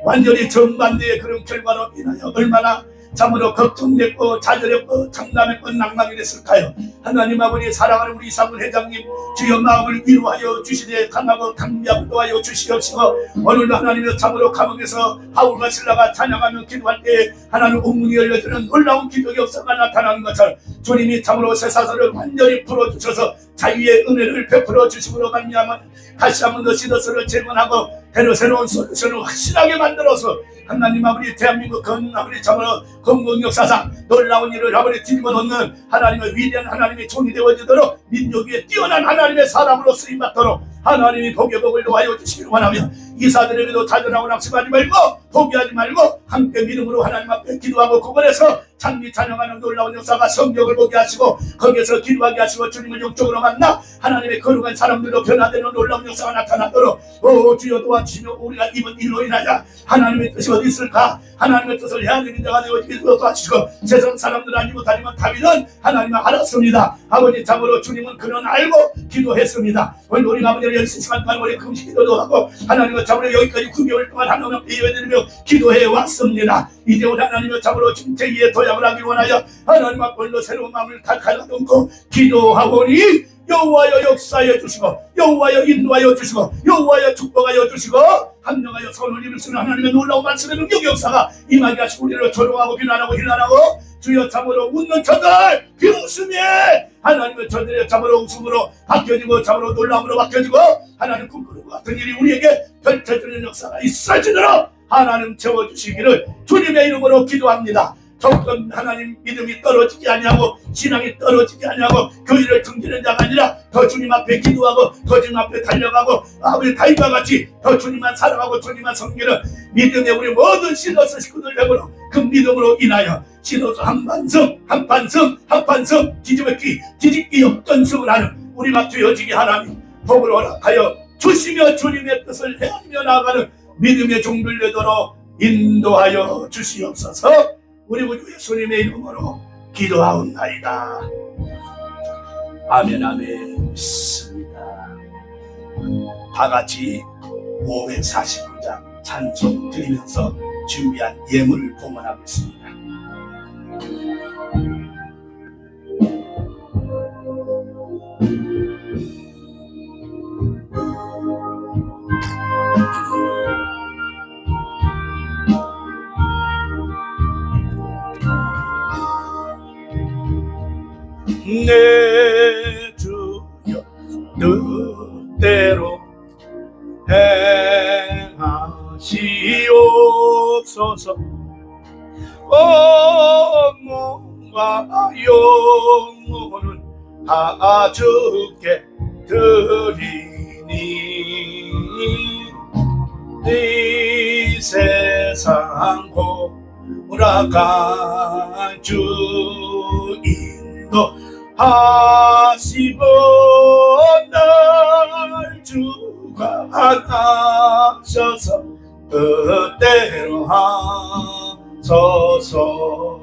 완전히 정반대의 그런 결과로 인하여 얼마나 참으로 걱정됐고 좌절했고 장담했고 낭망이 됐을까요? 하나님 아버지 사랑하는 우리 이상훈 회장님 주여 마음을 위로하여 주시되 강하고 강미하고 도하여 주시옵시고 오늘도 하나님의 참으로 감옥에서 바울과 실라가 찬양하며 기도할 때 하나님 옥문이 열려주는 놀라운 기적의 역사가 나타나는 것처럼 주님이 참으로 쇠사슬을 완전히 풀어주셔서 자유의 은혜를 베풀어 주심으로 말미암아 다시 한번 더 시더스를 재건하고 새로 새로운 솔루션을 확실하게 만들어서 하나님 아버지 대한민국 아버지 참으로 건국 역사상 놀라운 일을 아버지 뒤집어 놓는 하나님의 위대한 하나님의 종이 되어지도록 민족 위에 뛰어난 하나님의 사람으로 쓰임받도록 하나님이 복의 복을 놓아여 주시기를 원하며 이사들에게도 좌절하고 낙심하지 말고 포기하지 말고 함께 믿음으로 하나님 앞에 기도하고 구걸해서 찬미 찬양하는 놀라운 역사가 성경을 보게 하시고 거기에서 기도하게 하시고 주님을 영적으로 만나 하나님의 거룩한 사람들로 변화되는 놀라운 역사가 나타나도록 오 주여 도와주시며 우리가 입은 일로 인하여 하나님의 뜻이 어디 있을까 하나님의 뜻을 해야 되는 자가 되어지게 도와주시고 세상 사람들 아니고 다니면 다윗은 하나님을 알았습니다. 아버지 참으로 주님은 그는 알고 기도했습니다. 오늘 우리 아버지를 10시간 동안 우리 금식 기도도 하고 하나님을 참으로 여기까지 9개월 동안 하나님 앞에 예배드리며 기도해 왔습니다. 이제 우리 하나님을 참으로 지금 제2의 도약을 하기 원하여 하나님 앞으로 새로운 마음을 가져놓고 기도하오니 여호와여 역사하여 주시고 여호와여 인도하여 주시고 여호와여 축복하여 주시고 함령하여 선을 이루시는 하나님의 놀라운 말씀의 능력 역사가 임하게 하시고 우리를 조롱하고 비난하고 힐난하고 주여 참으로 웃는 저들 비웃음에 하나님의 저들의 참으로 웃음으로 바뀌어지고 참으로 놀라움으로 바뀌어지고 하나님 꿈꾸는 것 같은 일이 우리에게 펼쳐지는 역사가 있어지도록 하나님 채워주시기를 주님의 이름으로 기도합니다. 조금 하나님 믿음이 떨어지지 아니하고 신앙이 떨어지지 아니하고 그 일을 등지는 자가 아니라 더 주님 앞에 기도하고 더 주님 앞에 달려가고 아버지 다윗과 같이 더 주님만 사랑하고 주님만 섬기는 믿음의 우리 모든 시너스 식구들 되므로 그 믿음으로 인하여 시너스 한판성 한판성 한판성 뒤집기 역전승을 하는 우리가 되어지게 하나님 복을 허락하여 주시며 주님의 뜻을 헤아리며 나아가는 믿음의 종들 되도록 인도하여 주시옵소서. 우리 구주 예수님의 이름으로 기도하옵나이다. 아멘 아멘. 믿습니다. 다같이 549장 찬송 드리면서 준비한 예물을 봉헌하겠습니다. 내 주여 뜻대로 행하시옵소서. 몸과 영혼은 다 주께 드리니 이 세상 돌아간 주인도 하시고 날 주가 하셔서 뜻대로 하소서.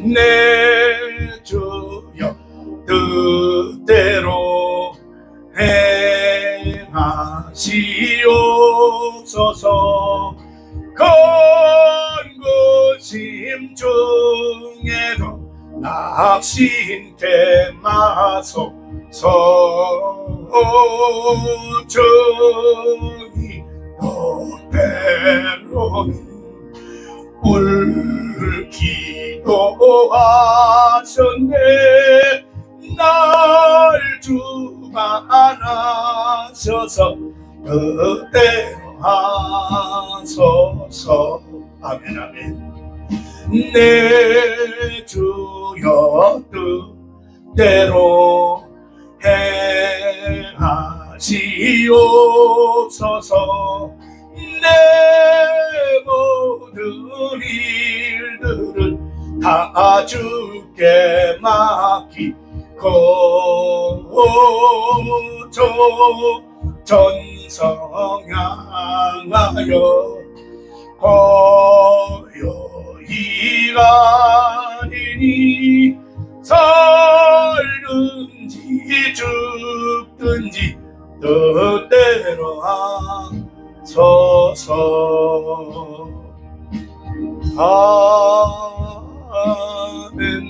내 주여 뜻대로 행하시옵소서. 건고심 중에도 낙심케 마소서. 주님 뜻대로는 울기도 하셨네. 날 주가 안하셔서 뜻대로 하소서. 아멘 아멘. 내 주여 뜻대로 행하시옵소서. 내 모든 일들은 다 주께 맡기고 전성 향하여 고요히 가리니 살든지 죽든지 뜻대로 하소서. 아멘.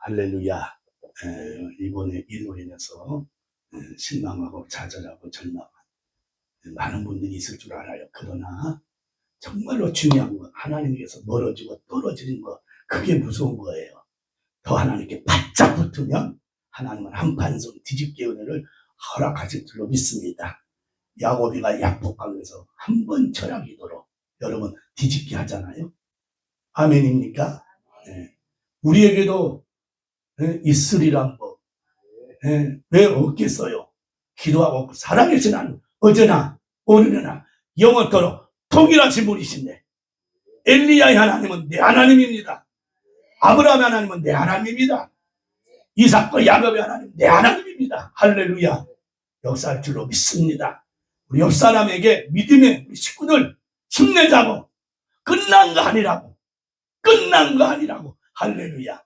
할렐루야. 이번에 일로 인해서 실망하고 좌절하고 절망한 많은 분들이 있을 줄 알아요. 그러나 정말로 중요한 건 하나님께서 멀어지고 떨어지는 거, 그게 무서운 거예요. 더 하나님께 바짝 붙으면 하나님은 한판성 뒤집기 은혜를 허락하실 줄로 믿습니다. 야고비가 약복강에서 한 번 절약이도록 여러분 뒤집기 하잖아요. 아멘입니까? 네. 우리에게도 있으리란 법. 왜 없겠어요? 기도하고 살아계신 하나님, 어제나 오늘이나 영원토록 동일하신 분이신데, 엘리야의 하나님은 내 하나님입니다. 아브라함의 하나님은 내 하나님입니다. 이삭과 야곱의 하나님 내 하나님입니다. 할렐루야. 역사할 줄로 믿습니다. 우리 옆 사람에게 믿음의 우리 식구들 힘내자고, 끝난 거 아니라고, 끝난 거 아니라고. 할렐루야.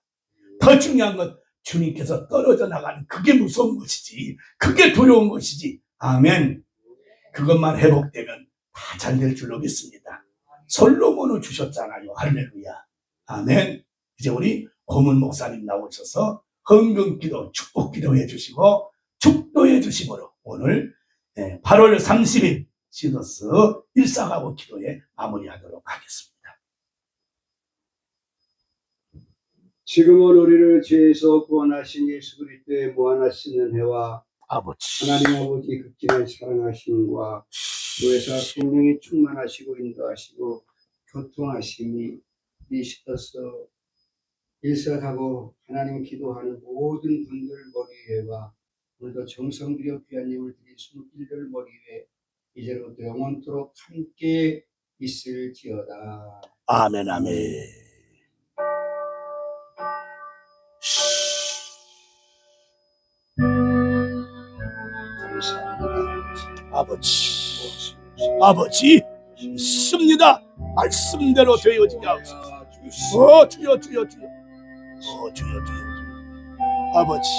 더 중요한 건 주님께서 떨어져 나가는 그게 무서운 것이지, 그게 두려운 것이지. 아멘. 그것만 회복되면 다 잘 될 줄로 믿습니다. 솔로몬을 주셨잖아요. 할렐루야. 아멘. 이제 우리 고문 목사님 나오셔서 헌금기도 축복기도 해주시고 축도해 주심으로 오늘 8월 30일 시더스 일상하고 기도에 마무리하도록 하겠습니다. 지금은 우리를 죄에서 구원하신 예수 그리스도의 무한하신 은혜와 아버지, 하나님 아버지 극진한 사랑하심과 교회사 성령이 충만하시고 인도하시고 교통하심이 이 시더스 일사하고 하나님 기도하는 모든 분들 머리 위에와 오늘도 정성 들여 귀한님을 드린 손길들 머리 위에 이제로부터 영원토록 함께 있을지어다. 아멘, 아멘. 아버지, 아버지, 믿습니다. 말씀대로 되어지게 하옵소서. 주여, 주여, 주여. 주여, 주여, 주여. 아버지.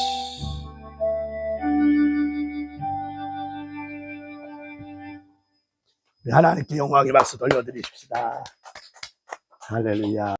하나님께 영광의 박수 돌려드리십시다. 할렐루야.